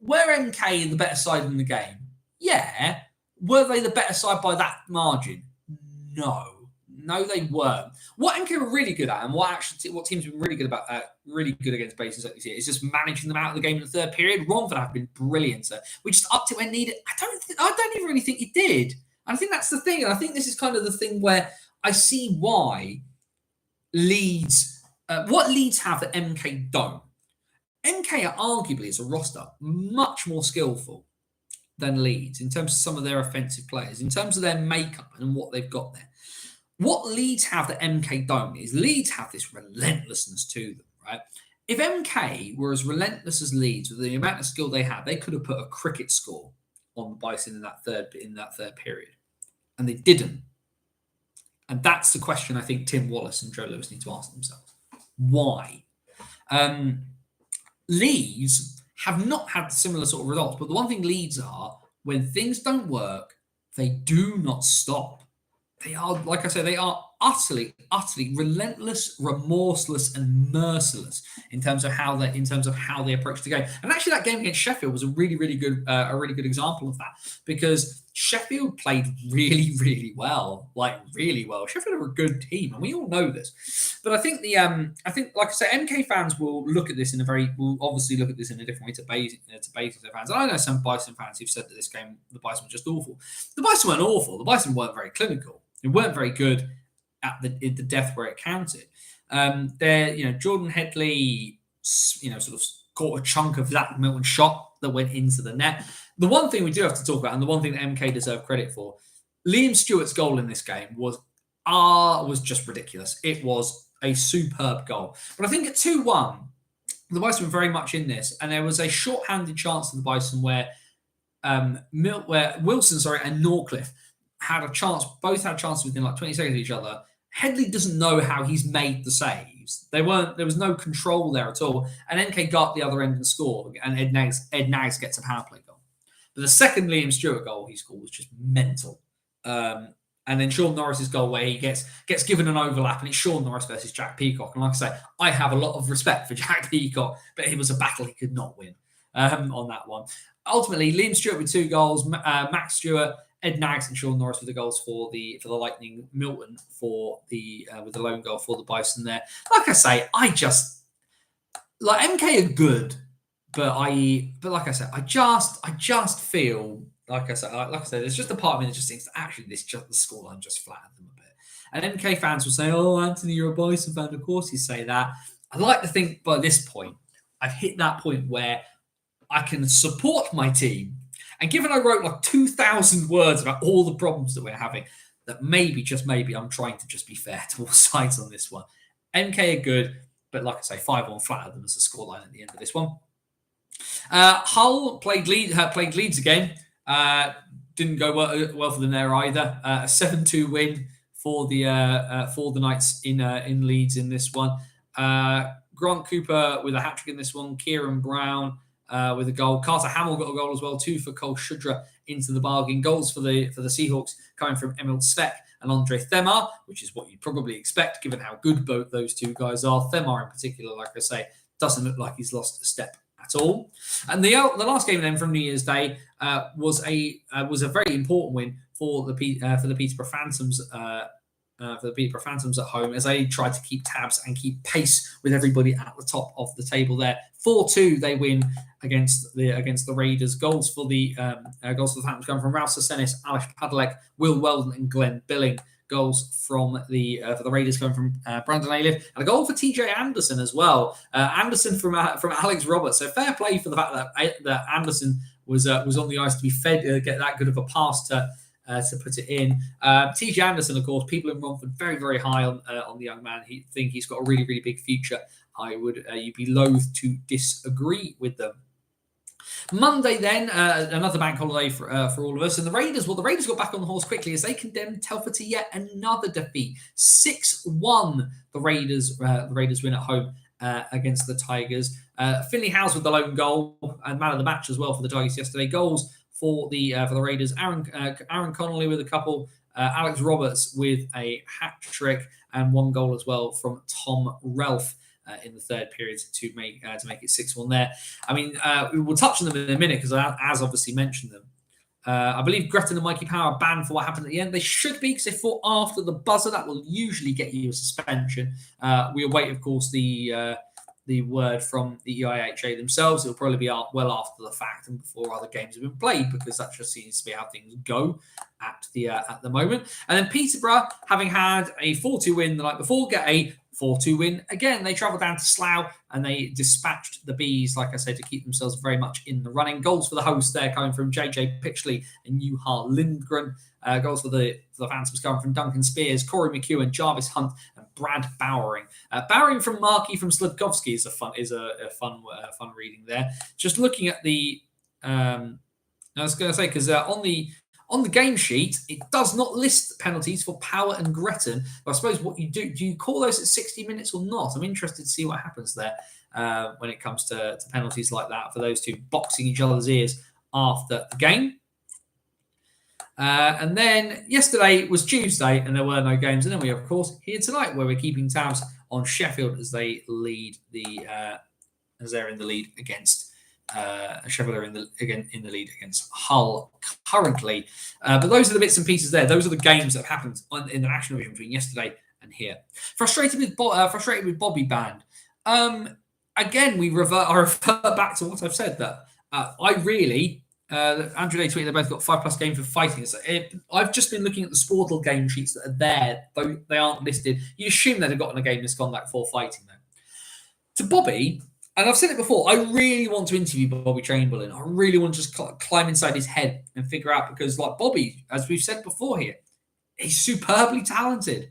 were MK the better side in the game? Yeah. Were they the better side by that margin? No, they weren't. What MK were really good at, and what teams have been really good against Basingstoke this year, is just managing them out of the game in the third period. Romford have been brilliant. We just upped it when needed. I don't even really think it did. And I think that's the thing. And I think this is kind of the thing where I see why Leeds, what Leeds have that MK don't. MK are arguably, as a roster, much more skillful than Leeds in terms of some of their offensive players, in terms of their makeup and what they've got there. What Leeds have that MK don't is Leeds have this relentlessness to them, right? If MK were as relentless as Leeds with the amount of skill they had, they could have put a cricket score on the Bison in that third period, and they didn't. And that's the question I think Tim Wallace and Joe Lewis need to ask themselves. Why? Leeds have not had similar sort of results, but the one thing Leeds are, when things don't work, they do not stop. They are, like I said, they are utterly relentless, remorseless, and merciless in terms of how they approach the game. And actually, that game against Sheffield was a really good example of that, because Sheffield played really, really well, Sheffield are a good team, and we all know this. But I think like I say, MK fans will obviously look at this in a different way to Basingstoke fans. And I know some Bison fans who've said that this game, the Bison were just awful. The Bison weren't awful. The Bison weren't very clinical. They weren't very good at the depth where it counted. Jordan Headley, sort of caught a chunk of that Milton shot that went into the net. The one thing we do have to talk about, and the one thing that MK deserve credit for, Liam Stewart's goal in this game was just ridiculous. It was a superb goal. But I think at 2-1, the Bison were very much in this, and there was a short-handed chance to the Bison where Wilson and Norcliffe had a chance. Both had chances within like 20 seconds of each other. Headley doesn't know how he's made the saves. There was no control there at all. And MK got the other end and scored. And Ed Nags gets a power play goal. But the second Liam Stewart goal he scored was just mental. And then Sean Norris's goal where he gets given an overlap, and it's Sean Norris versus Jack Peacock. And like I say, I have a lot of respect for Jack Peacock, but it was a battle he could not win on that one. Ultimately, Liam Stewart with 2 goals, Max Stewart, Ed Nags, and Sean Norris with the goals for the Lightning. Milton with the lone goal for the Bison there. Like I say, MK are good, but like I said, I just feel like I said, there's just a part of me that just thinks that actually the scoreline just flattened them a bit. And MK fans will say, "Oh, Anthony, you're a Bison fan." Of course, you say that. I like to think by this point, I've hit that point where I can support my team. And given I wrote like 2,000 words about all the problems that we're having, that maybe, just maybe, I'm trying to just be fair to all sides on this one. MK are good, but like I say, 5-1 flattered them as a scoreline at the end of this one. Hull played Leeds again. Didn't go well for them there either. A 7-2 win for the Knights in Leeds in this one. Grant Cooper with a hat-trick in this one. Kieran Brown with a goal. Carter Hamill got a goal as well, 2 for Cole Shudra into the bargain. Goals for the Seahawks coming from Emil Svek and Andre Themar, which is what you'd probably expect given how good both those two guys are. Themar in particular, like I say, doesn't look like he's lost a step at all. And the last game then from New Year's Day was a very important win for the Peterborough Phantoms. For the Peterborough Phantoms at home, as they tried to keep tabs and keep pace with everybody at the top of the table there. 4-2 they win against the Raiders. Goals for the Phantoms come from Ralph Sesenis, Alish Padalek, Will Weldon and Glenn Billing. Goals from for the Raiders coming from Brandon Aliff, and a goal for TJ Anderson as well. Anderson from Alex Roberts. So fair play for the fact that Anderson was on the ice to be fed, get that good of a pass to put it in. TJ Anderson, of course, people in Romford very, very high on the young man. He think he's got a really, really big future. You'd be loath to disagree with them. Monday then, another bank holiday for all of us. And the Raiders got back on the horse quickly as they condemned Telford to yet another defeat. 6-1, the Raiders win at home against the Tigers. Finley Howes with the lone goal and man of the match as well for the Tigers yesterday. Goals for the Raiders, Aaron Connolly with a couple, Alex Roberts with a hat-trick and 1 goal as well from Tom Relf in the third period to make it 6-1 there. I mean, we will touch on them in a minute because as obviously mentioned them. I believe Gretton and Mikey Power are banned for what happened at the end. They should be because they fought after the buzzer. That will usually get you a suspension. We await, of course, the word from the EIHA themselves. It'll probably be well after the fact and before other games have been played, because that just seems to be how things go at the moment. And then Peterborough, having had a 4-2 win the night before, get a 4-2 win again. They travelled down to Slough and they dispatched the Bees, like I said, to keep themselves very much in the running. Goals for the hosts there coming from JJ Pitchley and Juha Lindgren. Goals for the Phantoms coming from Duncan Spears, Corey McEwen, Jarvis Hunt, and Brad Bowering. Bowering from Markey from Sludkovsky is a fun reading there. Just looking at the, I was going to say, because on the game sheet, it does not list penalties for Power and Gretton. But I suppose what you do you call those at 60 minutes or not? I'm interested to see what happens there when it comes to penalties like that for those two boxing each other's ears after the game. And then yesterday was Tuesday and there were no games. And then we are, of course, here tonight where we're keeping tabs on Sheffield as they lead as they're in the lead against Sheffield are in the lead against Hull currently. But those are the bits and pieces there. Those are the games that have happened in the National Division between yesterday and here. Frustrated with Bobby Band. Again, I revert back to what I've said, that Andrew Day tweeted they both got 5+ games for fighting. I've just been looking at the Sportal game sheets that are there, though they aren't listed. You assume they'd have gotten a game misconduct for fighting them. To Bobby, and I've said it before, I really want to interview Bobby Chamberlain. I really want to just climb inside his head and figure out, because like Bobby, as we've said before here, he's superbly talented,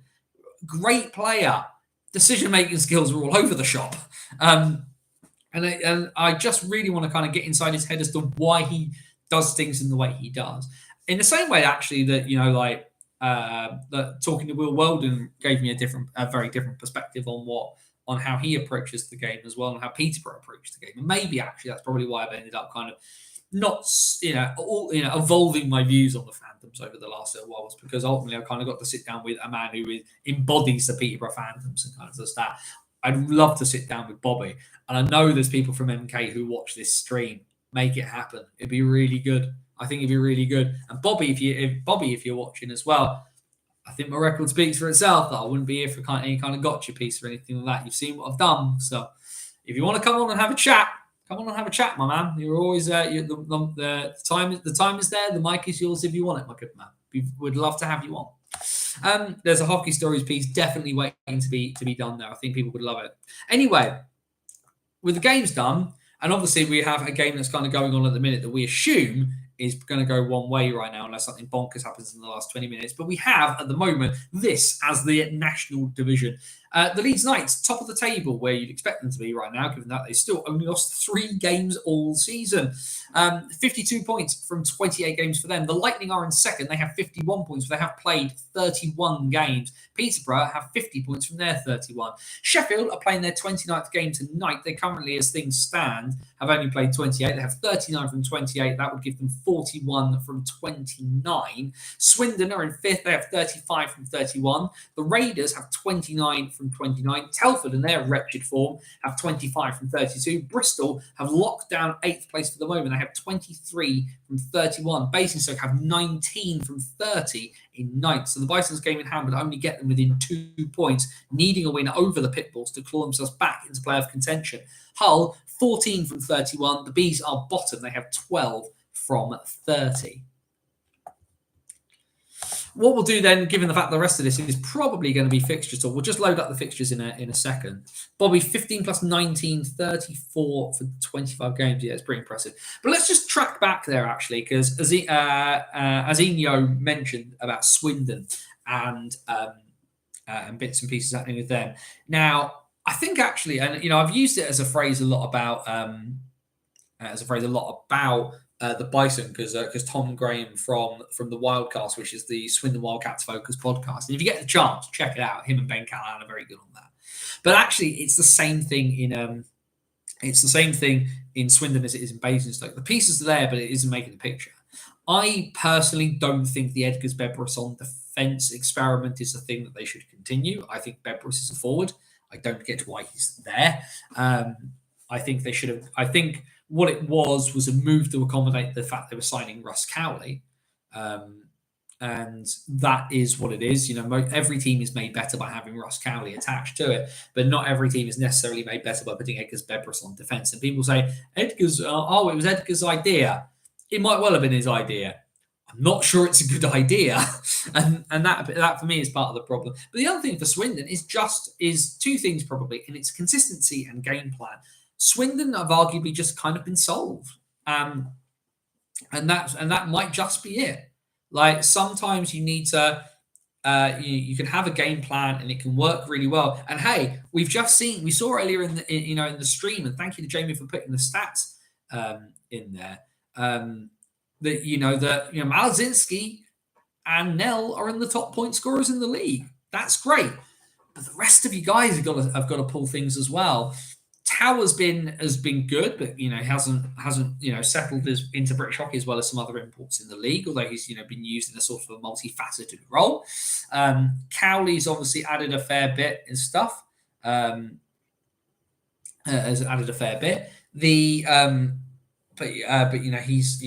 great player. Decision-making skills are all over the shop. And I just really want to kind of get inside his head as to why he does things in the way he does. In the same way, actually, that, that talking to Will Weldon gave me a very different perspective on how he approaches the game as well, and how Peterborough approached the game. And maybe actually that's probably why I've ended up kind of not, evolving my views on the Phantoms over the last little while, was because ultimately I kind of got to sit down with a man who embodies the Peterborough Phantoms and kind of does that. I'd love to sit down with Bobby, and I know there's people from MK who watch this stream. Make it happen. It'd be really good. I think it'd be really good. And Bobby, if you're watching as well, I think my record speaks for itself. That I wouldn't be here for any kind of gotcha piece or anything like that. You've seen what I've done. So if you want to come on and have a chat, my man. You're always the time is there. The mic is yours if you want it, my good man. We would love to have you on. There's a hockey stories piece definitely waiting to be done there. I think people would love it. Anyway, with the games done, and obviously we have a game that's kind of going on at the minute that we assume is going to go one way right now unless something bonkers happens in the last 20 minutes. But we have, at the moment, this as the national division. The Leeds Knights, top of the table, where you'd expect them to be right now, given that they still only lost 3 games all season. 52 points from 28 games for them. The Lightning are in second. They have 51 points, but they have played 31 games. Peterborough have 50 points from their 31. Sheffield are playing their 29th game tonight. They currently, as things stand, have only played 28. They have 39 from 28. That would give them 41 from 29. Swindon are in 5th. They have 35 from 31. The Raiders have 29 from 29. Telford, in their wretched form, have 25 from 32. Bristol have locked down 8th place for the moment. They have 23 from 31. Basingstoke have 19 from 30 in 9th. So the Bison's game in hand would only get them within 2 points, needing a win over the Pitbulls to claw themselves back into playoff contention. Hull, 14 from 31. The Bees are bottom. They have 12 from 30. What we'll do then, given the fact the rest of this is probably going to be fixture talk, we'll just load up the fixtures in a second. Bobby, 15 plus 19, 34 for 25 games. Yeah, it's pretty impressive. But let's just track back there, actually, because as Inyo mentioned about Swindon and bits and pieces happening with them. Now, I think actually, and I've used it as a phrase a lot about the Bison, because Tom Graham from the Wildcast, which is the Swindon Wildcats focused podcast, and if you get the chance, check it out. Him and Ben Callahan are very good on that. But actually, it's the same thing in Swindon as it is in Basingstoke. The pieces are there, but it isn't making the picture. I personally don't think the Edgars Bedros on defence experiment is a thing that they should continue. I think Bedros is a forward. I don't get why he's there. I think they should have. I think what it was a move to accommodate the fact they were signing Russ Cowley. And that is what it is. Every team is made better by having Russ Cowley attached to it, but not every team is necessarily made better by putting Edgars Bedros on defence. And people say, it was Edgar's idea. It might well have been his idea. I'm not sure it's a good idea. and that for me is part of the problem. But the other thing for Swindon is two things probably, and it's consistency and game plan. Swindon have arguably just kind of been solved. And that might just be it. Like, sometimes you need to you can have a game plan and it can work really well. And hey, we saw earlier in the stream, and thank you to Jamie for putting the stats in there. That Malazinski and Nell are in the top point scorers in the league. That's great. But the rest of you guys have got to pull things as well. Tao has been good, but hasn't settled into British hockey as well as some other imports in the league. Although he's been used in a sort of a multifaceted role. Cowley's obviously added a fair bit and stuff. Has added a fair bit. But he's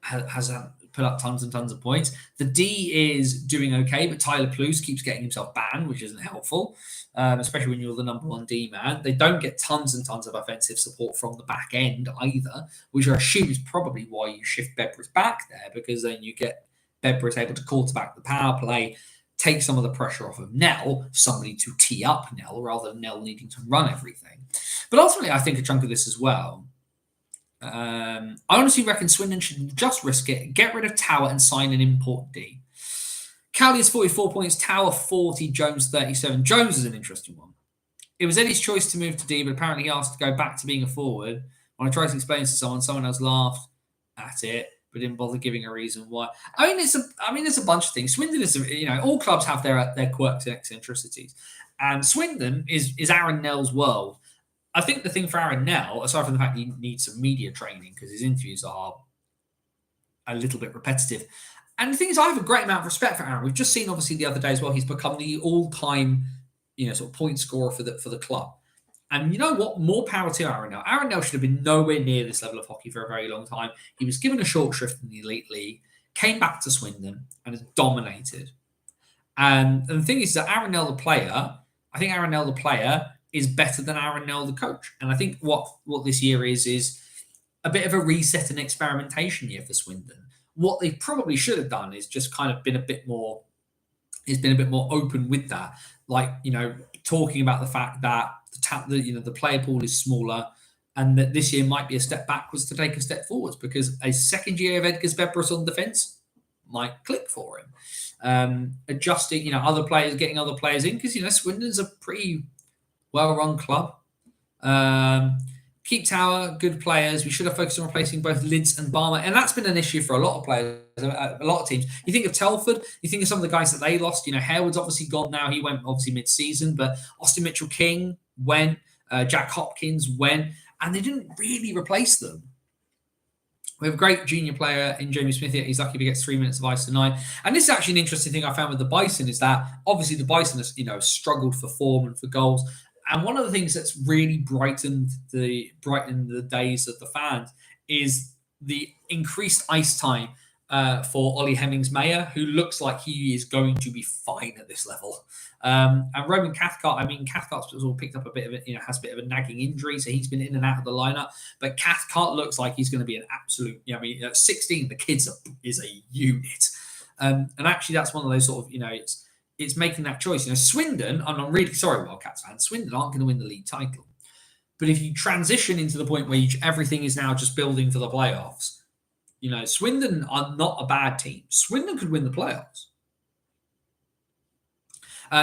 has put up tons and tons of points. The D is doing okay, but Tyler Plouffe keeps getting himself banned, which isn't helpful, especially when you're the number 1 D man. They don't get tons and tons of offensive support from the back end either, which I assume is probably why you shift Bedros back there, because then you get Bedros able to quarterback the power play, take some of the pressure off of Nell, somebody to tee up Nell rather than Nell needing to run everything. But ultimately, I think a chunk of this as well. I honestly reckon Swindon should just risk it, get rid of Tower and sign an import D. Cowley has 44 points, Tower 40, Jones 37. Jones is an interesting one. It was Eddie's choice to move to D, but apparently he asked to go back to being a forward. When I tried to explain this to someone else laughed at it, but didn't bother giving a reason why. There's a bunch of things. Swindon is, all clubs have their quirks and eccentricities, and Swindon is Aaron Nell's world. I think the thing for Aaron Nell, aside from the fact he needs some media training because his interviews are a little bit repetitive, and the thing is, I have a great amount of respect for Aaron. We've just seen, obviously, the other day as well, he's become the all-time, sort of point scorer for the club. And you know what? More power to Aaron Nell. Aaron Nell should have been nowhere near this level of hockey for a very long time. He was given a short shrift in the Elite League, came back to Swindon, and has dominated. And the thing is that Aaron Nell, the player, is better than Aaron Nell, the coach. And I think what this year is a bit of a reset and experimentation year for Swindon. What they probably should have done is just kind of been a bit more open with that. Like, talking about the fact that the player pool is smaller. and that this year might be a step backwards to take a step forwards, because a second year of Edgar Bebros on defence might click for him. Adjusting, other players, getting other players in, because Swindon's a pretty well-run club. Keep Tower, good players. We should have focused on replacing both Lids and Barmer, and that's been an issue for a lot of players, a lot of teams. You think of Telford, you think of some of the guys that they lost. Harewood's obviously gone now. He went obviously mid-season, but Austin Mitchell-King went, Jack Hopkins went, and they didn't really replace them. We have a great junior player in Jamie Smith here. He's lucky if he gets 3 minutes of ice tonight. And this is actually an interesting thing I found with the Bison, is that obviously the Bison has, struggled for form and for goals. And one of the things that's really brightened the days of the fans is the increased ice time for Ollie Hemmings-Mayer, who looks like he is going to be fine at this level. And Roman Cathcart, Cathcart's all picked up a bit of it, has a bit of a nagging injury, so he's been in and out of the lineup. But Cathcart looks like he's going to be an absolute, at 16, the kid is a unit. And actually, that's one of those sort of, it's making that choice. Swindon, and I'm really sorry, Wildcats fans, Swindon aren't going to win the league title. But if you transition into the point where everything is now just building for the playoffs, Swindon are not a bad team. Swindon could win the playoffs.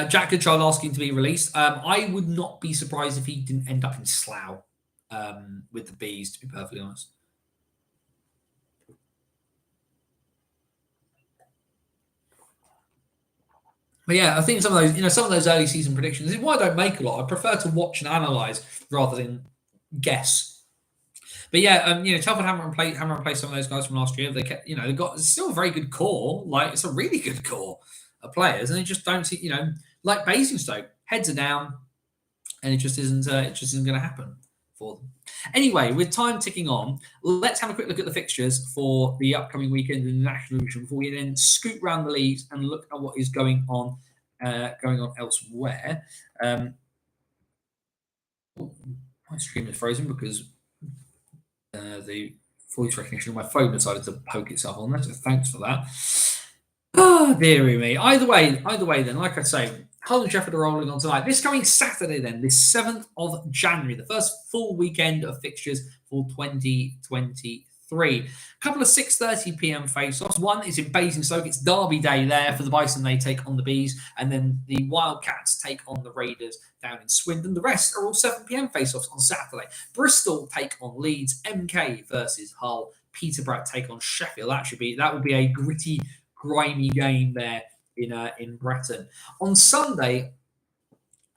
Jack Goodchild asking to be released. I would not be surprised if he didn't end up in Slough with the Bees, to be perfectly honest. But yeah, I think some of those early season predictions is why I don't make a lot. I prefer to watch and analyze rather than guess. But yeah, Telford haven't replaced some of those guys from last year. They kept, they've got still a very good core. Like, it's a really good core of players, and they just don't see, like Basingstoke, heads are down, and it just isn't going to happen for them. Anyway, with time ticking on, let's have a quick look at the fixtures for the upcoming weekend in the National Division before we then scoot round the leagues and look at what is going on elsewhere. My screen is frozen because the voice recognition on my phone decided to poke itself on there, so thanks for that. Oh, dearie me. Either way, then, like I say, Hull and Sheffield are rolling on tonight. This coming Saturday, then, this 7th of January, the first full weekend of fixtures for 2023. A couple of 6:30 p.m. face-offs. One is in Basingstoke. It's Derby Day there for the Bison. They take on the Bees, and then the Wildcats take on the Raiders down in Swindon. The rest are all 7 p.m. face-offs on Saturday. Bristol take on Leeds. MK versus Hull. Peterborough take on Sheffield. That would be a gritty, grimy game there in Breton. On Sunday,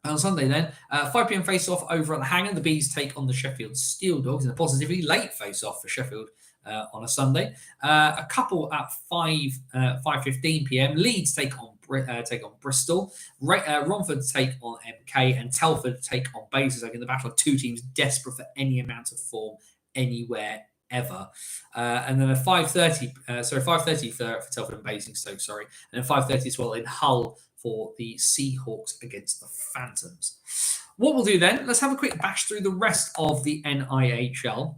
then, 5 p.m. face-off over at the Hangar. The Bees take on the Sheffield Steel Dogs in a positively late face-off for Sheffield on a Sunday. A couple at 5:15 p.m. Leeds take on Bristol. Romford take on MK, and Telford take on Basingstoke in the battle of two teams desperate for any amount of form anywhere ever. And then at 5:30 for Telford and Basingstoke, and then 5:30 as well in Hull for the Seahawks against the Phantoms. What we'll do then, let's have a quick bash through the rest of the NIHL.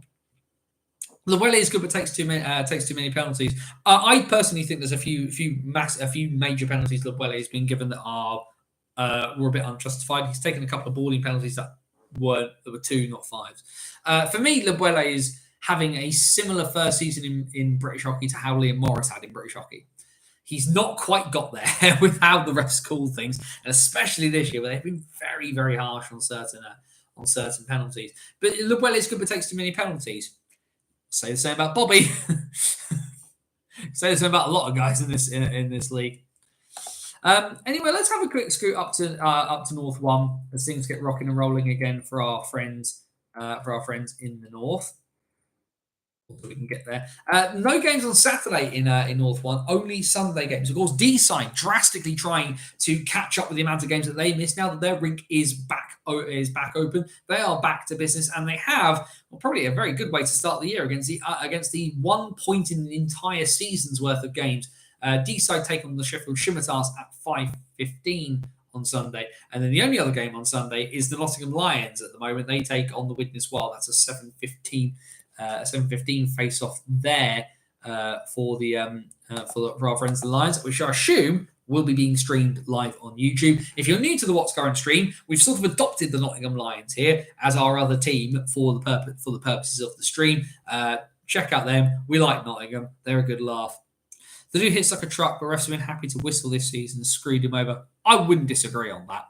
Llewellyn is good, but takes too many penalties. I personally think there's a few major penalties Llewellyn has been given that were a bit unjustified. He's taken a couple of balling penalties that were 2, not 5s. For me, Llewellyn is having a similar first season in British hockey to how Liam Morris had in British hockey. He's not quite got there with how the refs call things, and especially this year where they've been very, very harsh on certain penalties. But Llewellyn is good, but takes too many penalties. Say the same about Bobby. Say the same about a lot of guys in this league. Anyway, let's have a quick scoot up to North 1 as things get rocking and rolling again for our friends in the North. We can get there. No games on Saturday in North 1, only Sunday games. Of course, D-Side drastically trying to catch up with the amount of games that they missed now that their rink is back open. They are back to business, and they have probably a very good way to start the year against the 1 point in the entire season's worth of games. D-Side take on the Sheffield Scimitars at 5:15 on Sunday, and then the only other game on Sunday is the Nottingham Lions. At the moment, they take on the Widnes Wild. That's a 7:15 face-off there for our friends the Lions, which I assume will be being streamed live on YouTube. If you're new to the What's Current stream, we've sort of adopted the Nottingham Lions here as our other team for the purposes of the stream. Check out them. We like Nottingham. They're a good laugh. The dude hits like a truck, but refs have been happy to whistle this season and screwed him over. I wouldn't disagree on that.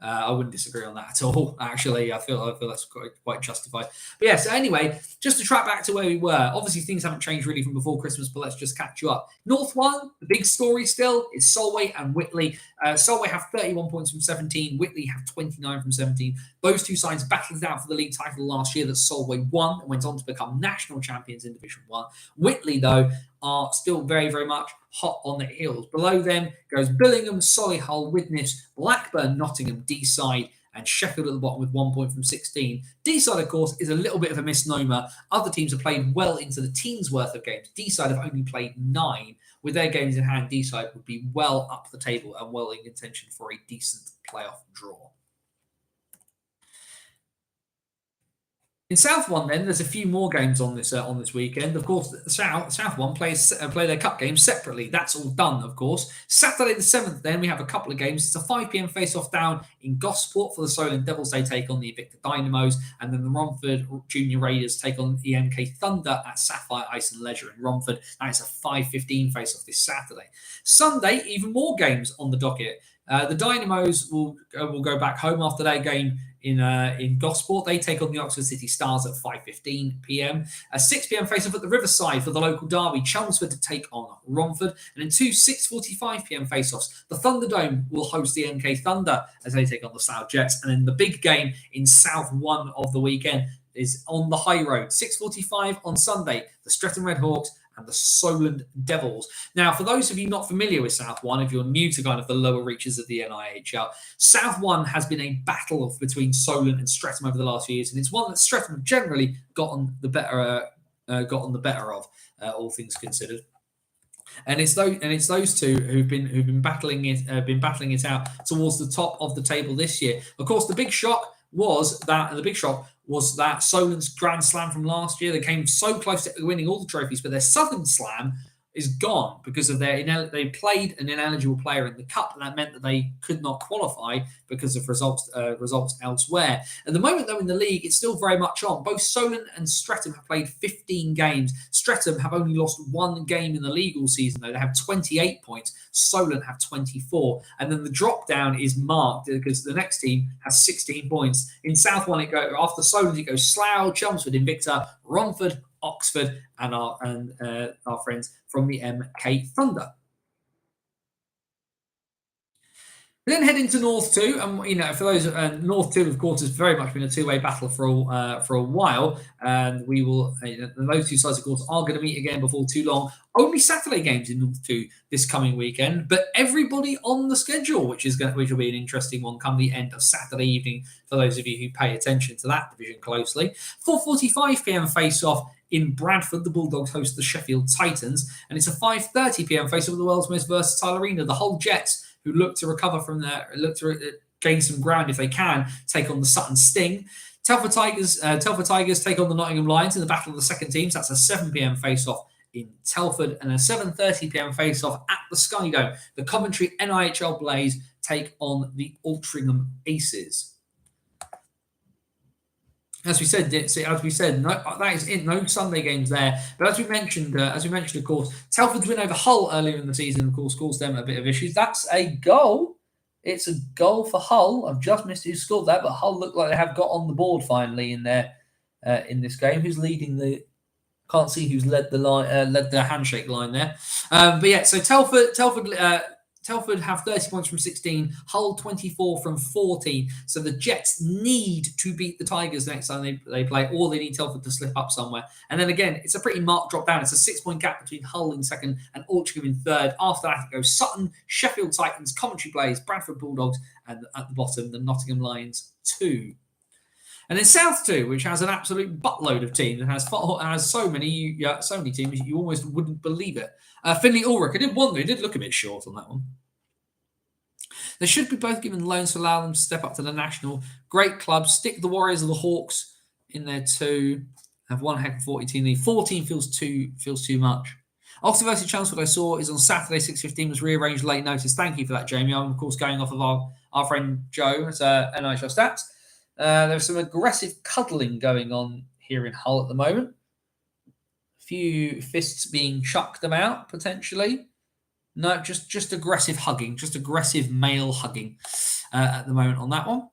I wouldn't disagree on that at all. Actually, I feel that's quite justified. But yeah, so anyway, just to track back to where we were, obviously things haven't changed really from before Christmas, but let's just catch you up. North 1, the big story still is Solway and Whitley. Solway have 31 points from 17. Whitley have 29 from 17. Those two sides battled it out for the league title last year that Solway won and went on to become national champions in Division 1. Whitley, though, are still very, very much hot on the heels. Below them goes Billingham, Solihull, Widnes, Blackburn, Nottingham, Deeside, and Sheffield at the bottom with 1 point from 16. Deeside, of course, is a little bit of a misnomer. Other teams have played well into the teens' worth of games. Deeside have only played 9. With their games in hand, Deeside would be well up the table and well in contention for a decent playoff draw. In South 1, then, there's a few more games on this weekend. Of course, South 1 play their cup games separately. That's all done, of course. Saturday the 7th, then, we have a couple of games. It's a 5 p.m. face-off down in Gosport for the Solent Devils. They take on the Invicta Dynamos, and then the Romford Junior Raiders take on the MK Thunder at Sapphire Ice and Leisure in Romford. That is a 5:15 face-off this Saturday. Sunday, even more games on the docket. The Dynamos will go back home after their game in Gosport. They take on the Oxford City Stars at 5:15 p.m. A 6 p.m. face-off at the Riverside for the local derby. Chelmsford to take on Romford. And in 2 6:45 p.m. face-offs, the Thunderdome will host the MK Thunder as they take on the Slough Jets. And then the big game in South 1 of the weekend is on the High Road. 6:45 on Sunday, the Streatham Redhawks and the Solent Devils. Now, for those of you not familiar with South 1, if you're new to kind of the lower reaches of the NIHL, South 1 has been a battle between Solent and Streatham over the last few years, and it's one that Streatham have generally gotten the better of, all things considered. And it's those two who've been battling it out towards the top of the table this year. Of course, the big shock was that Solent's Grand Slam from last year. They came so close to winning all the trophies, but their Southern Slam is gone because of they played an ineligible player in the cup, and that meant that they could not qualify because of results elsewhere. At the moment, though, in the league, it's still very much on. Both Solent and Streatham have played 15 games. Streatham have only lost 1 game in the league all season, though. They have 28 points. Solent have 24. And then the drop down is marked because the next team has 16 points. In South 1, after Solent, it goes Slough, Chelmsford, Invicta, Romford, Oxford, and our friends from the MK Thunder. We then head into North 2, and for those North 2, of course, has very much been a two-way battle for a while, and we will. Those two sides, of course, are going to meet again before too long. Only Saturday games in North 2 this coming weekend, but everybody on the schedule, which will be an interesting one come the end of Saturday evening for those of you who pay attention to that division closely. 4:45 p.m. face-off in Bradford. The Bulldogs host the Sheffield Titans, and it's a 5:30 p.m. face-off of the world's most versatile arena. The Hull Jets, who look to recover from look to gain some ground if they can, take on the Sutton Sting. Telford Tigers take on the Nottingham Lions in the battle of the second teams. That's a 7 p.m. face-off in Telford, and a 7:30 p.m. face-off at the Sky Dome. The Coventry NIHL Blaze take on the Altrincham Aces. As we said, no, that is it. No Sunday games there. But as we mentioned, of course, Telford's win over Hull earlier in the season, of course, caused them a bit of issues. That's a goal. It's a goal for Hull. I've just missed who scored that, but Hull look like they have got on the board finally in this game. Who's leading the? Can't see who's led the handshake line there. But yeah, so Telford have 30 points from 16, Hull 24 from 14. So the Jets need to beat the Tigers next time they play, or they need Telford to slip up somewhere. And then again, it's a pretty marked drop down. It's a 6-point gap between Hull in second and Altrincham in third. After that, it goes Sutton, Sheffield Titans, Coventry Blaze, Bradford Bulldogs, and at the bottom, the Nottingham Lions 2. And then South 2, which has an absolute buttload of teams and has so many teams you almost wouldn't believe it. Finley Ulrich, I did wonder, he did look a bit short on that one. They should be both given loans to allow them to step up to the national. Great clubs. Stick the Warriors or the Hawks in there too. Have one heck of 40 team league. 14 feels too much. Oxford versus Chelmsford I saw is on Saturday, 6:15, was rearranged late notice. Thank you for that, Jamie. I'm, of course, going off of our friend Joe at NHL Stats. There's some aggressive cuddling going on here in Hull at the moment. A few fists being chucked about, potentially. No, just aggressive hugging, just aggressive male hugging at the moment on that one.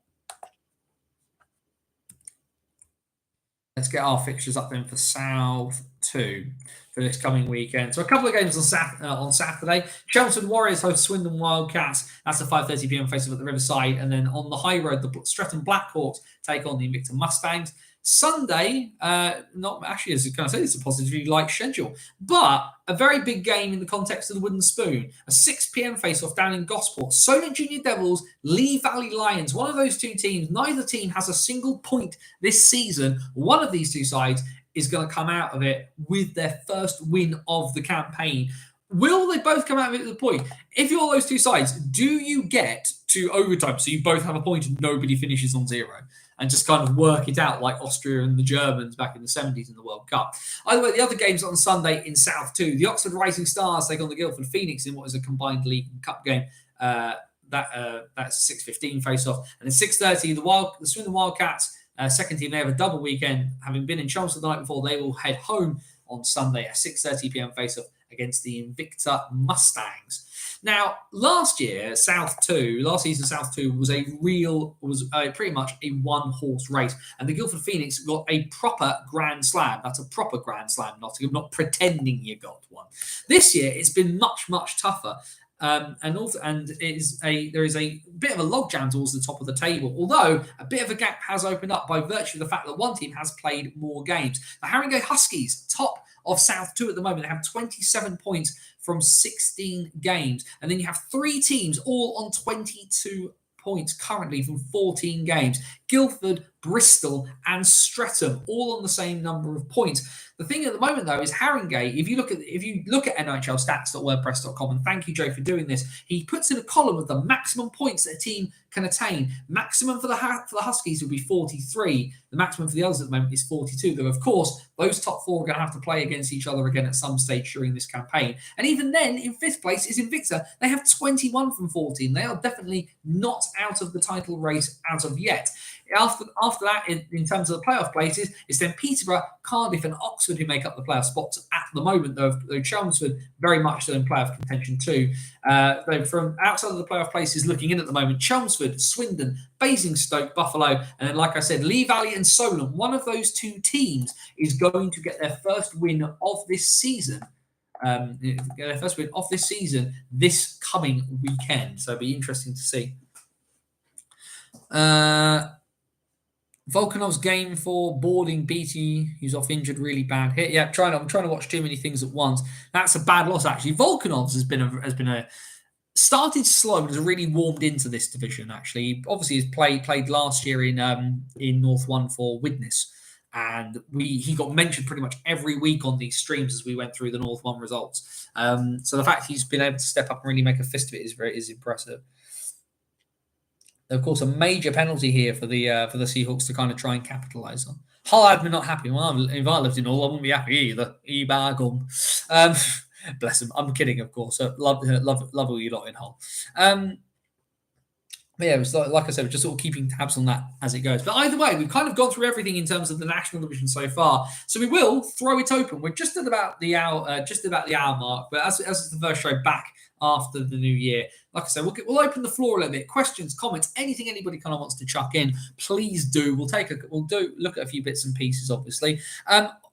Let's get our fixtures up then for South 2 for this coming weekend. So a couple of games on Saturday. Chelmsford Warriors host Swindon Wildcats. That's a 5:30 p.m. face-off at the Riverside. And then on the high road, the Stretton Blackhawks take on the Invicta Mustangs. Sunday, not actually, as I say, it's a positively light schedule, but a very big game in the context of the Wooden Spoon. A 6 p.m. face-off down in Gosport. Solent Junior Devils, Lee Valley Lions. One of those two teams, neither team has a single point this season. One of these two sides is going to come out of it with their first win of the campaign. Will they both come out of it with a point? If you're those two sides, do you get to overtime so you both have a point and nobody finishes on 0? And just kind of work it out like Austria and the Germans back in the 70s in the World Cup. Either way, the other games on Sunday in South 2. The Oxford Rising Stars take on the Guildford Phoenix in what is a combined league and cup game. That's 6:15 face-off. And at 6:30, the Swindon Wildcats, second team, they have a double weekend. Having been in Chelmsford the night before, they will head home on Sunday at 6:30 p.m. face-off against the Invicta Mustangs. Now, last season South 2 was pretty much a one-horse race, and the Guildford Phoenix got a proper Grand Slam. That's a proper Grand Slam, not pretending you got one. This year, it's been much, much tougher. There is a bit of a logjam towards the top of the table, although a bit of a gap has opened up by virtue of the fact that one team has played more games. The Haringey Huskies, top of South 2 at the moment, they have 27 points from 16 games. And then you have 3 teams all on 22 points currently from 14 games. Guildford, Bristol and Streatham all on the same number of points. The thing at the moment, though, is Haringey, if you look at NHLstats.wordpress.com, and thank you, Joe, for doing this, he puts in a column of the maximum points that a team can attain. Maximum for the Huskies would be 43. The maximum for the others at the moment is 42. Though, of course, those top 4 are going to have to play against each other again at some stage during this campaign. And even then, in 5th place is Invicta. They have 21 from 14. They are definitely not out of the title race as of yet. After that, in terms of the playoff places, it's then Peterborough, Cardiff and Oxford who make up the playoff spots at the moment, though Chelmsford very much still in playoff contention too. Though from outside of the playoff places looking in at the moment, Chelmsford, Swindon, Basingstoke, Buffalo, and then, like I said, Lee Valley and Solent. One of those two teams is going to get their first win of this season. Their first win of this season this coming weekend. So it'll be interesting to see. Volkanov's game for boarding BT, who's off injured, really bad hit. Yeah, I'm trying to watch too many things at once. That's a bad loss, actually. Volkanov's has been a started slow, but has really warmed into this division. Actually, obviously, he's played last year in North 1 for Widnes, and he got mentioned pretty much every week on these streams as we went through the North 1 results. So the fact he's been able to step up and really make a fist of it is impressive. Of course, a major penalty here for the Seahawks to kind of try and capitalise on. Hull admin not happy. Well, if I lived in Hull, I wouldn't be happy either. Bless him. I'm kidding, of course. Love all you lot in Hull. But yeah, it was like I said, we're just sort of keeping tabs on that as it goes. But either way, we've kind of gone through everything in terms of the national division so far. So we will throw it open. We're just at about the hour mark. But as it's the first show back after the new year, like I said, we'll open the floor a little bit. Questions, comments, anything anybody kind of wants to chuck in, please do. We'll look at a few bits and pieces, obviously.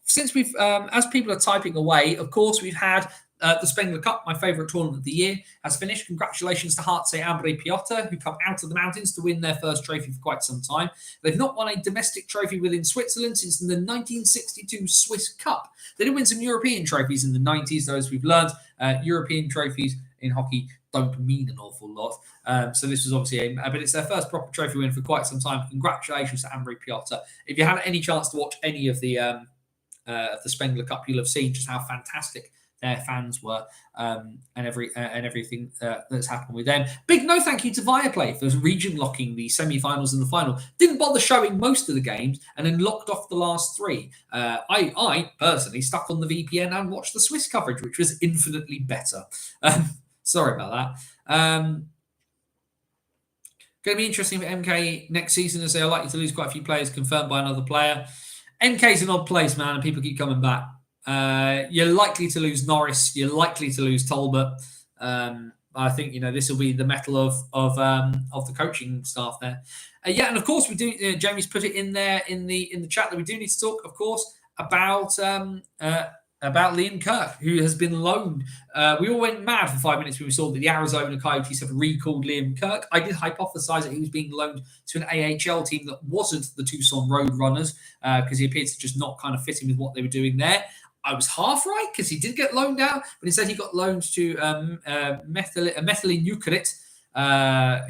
Since we've as people are typing away, of course, we've had. The Spengler Cup, my favourite tournament of the year, has finished. Congratulations to Hartze Ambre Piotr, who come out of the mountains to win their first trophy for quite some time. They've not won a domestic trophy within Switzerland since the 1962 Swiss Cup. They did win some European trophies in the 90s, though, as we've learned. European trophies in hockey don't mean an awful lot. So this was obviously but it's their first proper trophy win for quite some time. Congratulations to Ambre Piotr. If you had any chance to watch any of the Spengler Cup, you'll have seen just how fantastic their fans were, and everything that's happened with them. Big no thank you to Viaplay for region locking the semi-finals and the final. Didn't bother showing most of the games and then locked off the last 3. I personally stuck on the VPN and watched the Swiss coverage, which was infinitely better. Sorry about that. Going to be interesting for MK next season, as they are likely to lose quite a few players confirmed by another player. MK's an odd place, man, and people keep coming back. You're likely to lose Norris. You're likely to lose Talbot. I think this will be the mettle of the coaching staff there. And of course we do. Jamie's put it in there in the chat that we do need to talk, of course, about Liam Kirk, who has been loaned. We all went mad for 5 minutes when we saw that the Arizona Coyotes have recalled Liam Kirk. I did hypothesize that he was being loaned to an AHL team that wasn't the Tucson Roadrunners, because he appeared to just not kind of fit in with what they were doing there. I was half right because he did get loaned out, but instead he got loaned to Methylene Euclid,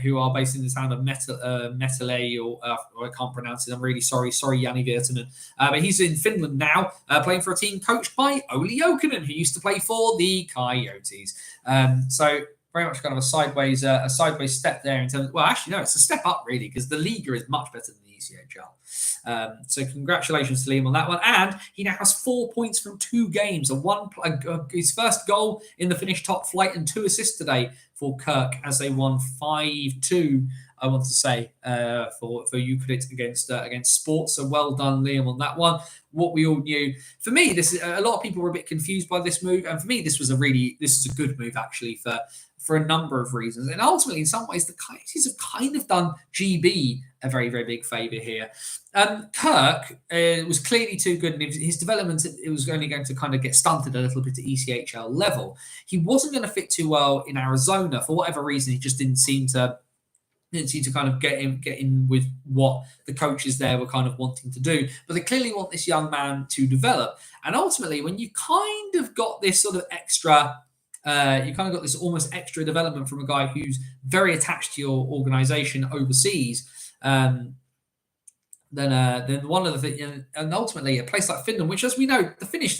who are based in the town of Metele, or I can't pronounce it. I'm really sorry. Sorry, Jani Virtanen. But he's in Finland now, playing for a team coached by Olli Jokinen, who used to play for the Coyotes. So very much kind of a sideways step there in terms. Well, actually, no, it's a step up really, because the Liga is much better than the ECHL. So congratulations to Liam on that one, and he now has 4 points from 2 games, his first goal in the Finnish top flight, and 2 assists today for Kirk as they won 5-2. I want to say for Euclid against Sports. So well done, Liam, on that one. What we all knew. For me, this is a lot of people were a bit confused by this move, and for me, this is a good move actually for a number of reasons. And ultimately, in some ways, the Coyotes have kind of done GB a very, very big favour here. Kirk was clearly too good, and his development, it was only going to kind of get stunted a little bit at ECHL level. He wasn't going to fit too well in Arizona. For whatever reason, he just didn't seem to kind of get in with what the coaches there were kind of wanting to do. But they clearly want this young man to develop. And ultimately, when you kind of got this sort of extra... you kind of got this almost extra development from a guy who's very attached to your organization overseas. Then one of the things, and ultimately a place like Finland, which, as we know, the Finnish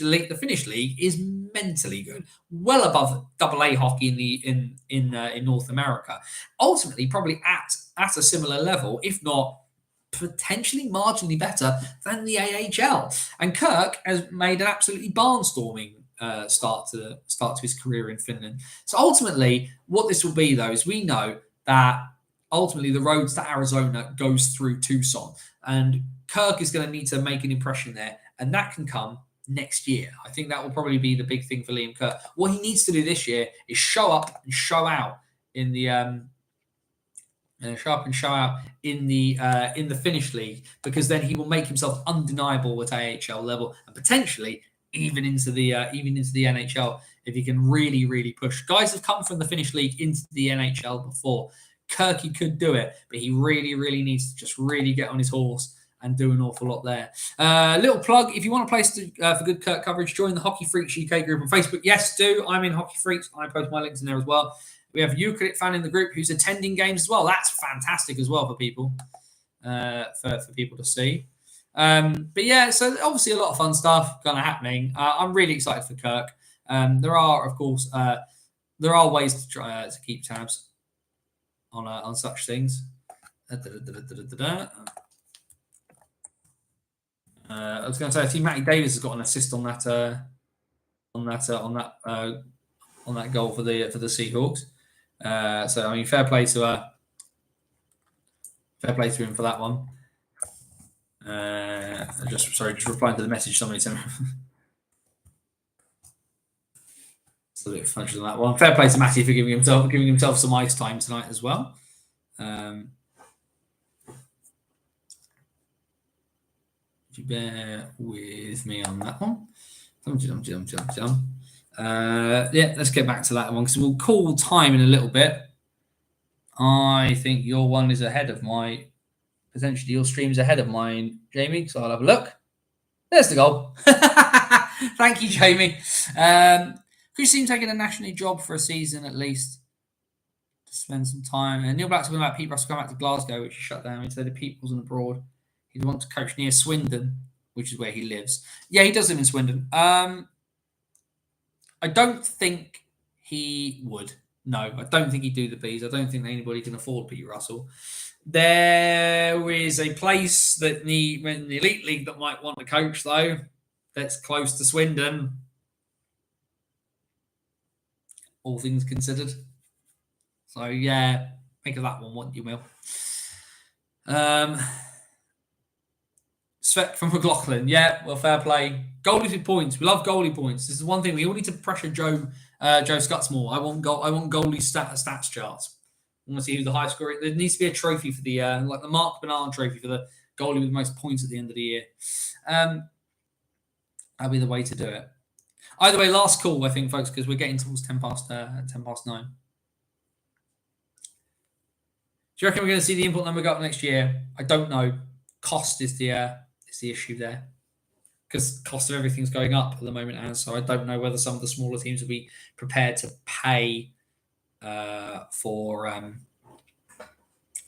league is mentally good, well above AA hockey in North America. Ultimately, probably at a similar level, if not potentially marginally better than the AHL. And Kirk has made an absolutely barnstorming start to his career in Finland. So ultimately, what this will be, though, is we know that ultimately the roads to Arizona goes through Tucson, and Kirk is going to need to make an impression there, and that can come next year. I think that will probably be the big thing for Liam Kirk. What he needs to do this year is show up and show out in the in the Finnish league, because then he will make himself undeniable at AHL level, and potentially even into the NHL if he can really, really push. Guys have come from the Finnish league into the NHL before. Kirky could do it, but he really, really needs to just really get on his horse and do an awful lot there. Little plug, if you want a place for good Kirk coverage, join the Hockey Freaks UK group on Facebook. Yes, do. I'm in Hockey Freaks. I post my links in there as well. We have a Euclid fan in the group who's attending games as well. That's fantastic as well for people, for people to see. But yeah, so obviously a lot of fun stuff kind of happening. I'm really excited for Kirk. There are, of course, ways to try to keep tabs on such things. I was going to say, I think Matty Davis has got an assist on that goal for the Seahawks. So I mean, fair play to him for that one. Just replying to the message somebody sent. It's a bit fudged on that one. Fair play to Matty for giving himself some ice time tonight as well. If you bear with me on that one. Yeah, let's get back to that one because we'll call time in a little bit. I think your one is ahead of my. Potentially, your stream's ahead of mine, Jamie. So I'll have a look. There's the goal. Thank you, Jamie. Could you see him taking a national league job for a season at least to spend some time? And Neil Black's talking about Pete Russell going back to Glasgow, which is shut down. He said if Pete wasn't abroad, he'd want to coach near Swindon, which is where he lives. Yeah, he does live in Swindon. I I don't think he would. No, I don't think he'd do the bees. I don't think anybody can afford Pete Russell. There is a place that in the Elite League that might want a coach, though, that's close to Swindon. All things considered. So, yeah, make of that one what you will. Svek from McLaughlin. Yeah, well, fair play. Goalies with points. We love goalie points. This is one thing. We all need to pressure Joe Scutts more. I want goalie stats charts. I want to see who the highest scorer. There needs to be a trophy for the like the Mark Bernard trophy for the goalie with the most points at the end of the year. That'll be the way to do it. Either way, last call, I think, folks, because we're getting towards 10 past 9. Do you reckon we're going to see the import number go up next year? I don't know. Cost is the issue there, because cost of everything's going up at the moment, and so I don't know whether some of the smaller teams will be prepared to pay for a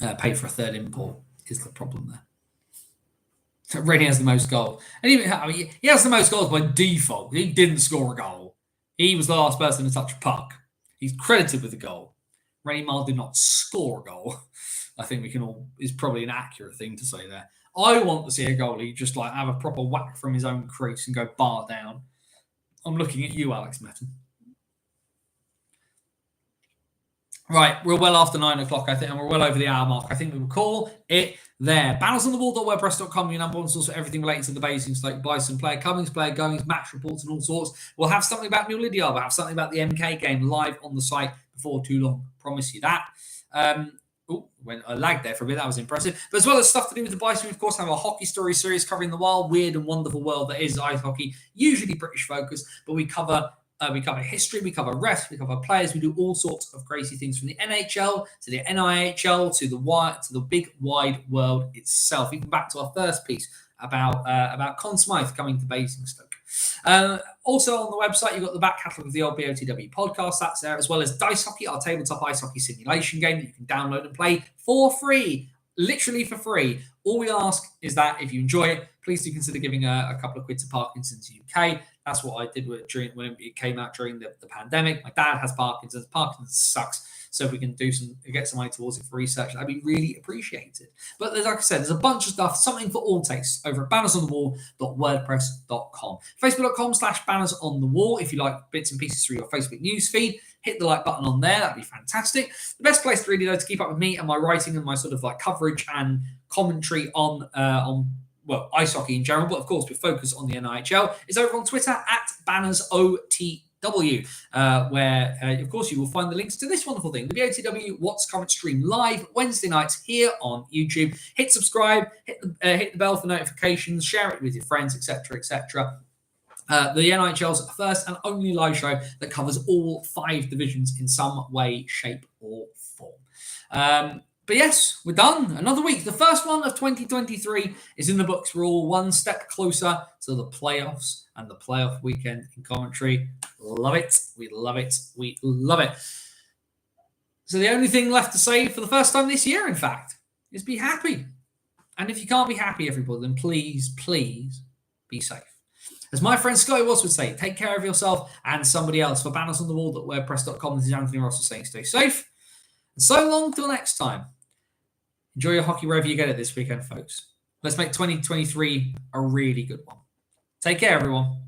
third import. Is the problem there? Reading has the most goals, and even he has the most goals by default. He didn't score a goal. He was the last person to touch a puck. He's credited with the goal. Raymar did not score a goal. I think is probably an accurate thing to say there. I want to see a goalie just like have a proper whack from his own crease and go bar down. I'm looking at you, Alex Metten. Right, we're well after 9 o'clock, I think, and we're well over the hour mark. I think we will call it there. Bannersonthewall.wordpress.com, your number one source for everything related to the basics, like Bison, player comings, player goings, match reports, and all sorts. We'll have something about New Lydia. We'll have something about the MK game live on the site before too long. Promise you that. Went a lag there for a bit. That was impressive. But as well as stuff to do with the Bison, we of course have a hockey story series covering the wild, weird, and wonderful world that is ice hockey. Usually British focused, but we cover history, we cover refs, we cover players. We do all sorts of crazy things from the NHL to the NIHL to the big wide world itself. Even back to our first piece about Conn Smythe coming to Basingstoke. Also on the website, you've got the back catalogue of the old BOTW podcast. That's there, as well as Dice Hockey, our tabletop ice hockey simulation game that you can download and play for free, literally for free. All we ask is that if you enjoy it, please do consider giving a couple of quid to Parkinson's UK. That's what I did when it came out during the pandemic. My dad has Parkinson's. Parkinson's sucks. So if we can get some money towards it for research, that'd be really appreciated. But like I said, there's a bunch of stuff, something for all tastes, over at bannersonthewall.wordpress.com. Facebook.com/bannersonthewall. If you like bits and pieces through your Facebook news feed, hit the like button on there. That'd be fantastic. The best place to really know to keep up with me and my writing and my sort of like coverage and commentary on ice hockey in general, but of course we focus on the NIHL, is over on Twitter at BannersOTW. Where, of course, you will find the links to this wonderful thing, the BOTW What's Current stream live Wednesday nights here on YouTube. Hit subscribe, hit the bell for notifications, share it with your friends, etc., etc. The NIHL's first and only live show that covers all 5 divisions in some way, shape, or form. But yes, we're done. Another week. The first one of 2023 is in the books. We're all one step closer to the playoffs and the playoff weekend in commentary. Love it. We love it. We love it. So the only thing left to say for the first time this year, in fact, is be happy. And if you can't be happy, everybody, then please, please be safe. As my friend Scotty Watts would say, take care of yourself and somebody else. For bannersonthewall.wordpress.com, this is Anthony Russell saying stay safe. And so long till next time. Enjoy your hockey wherever you get it this weekend, folks. Let's make 2023 a really good one. Take care, everyone.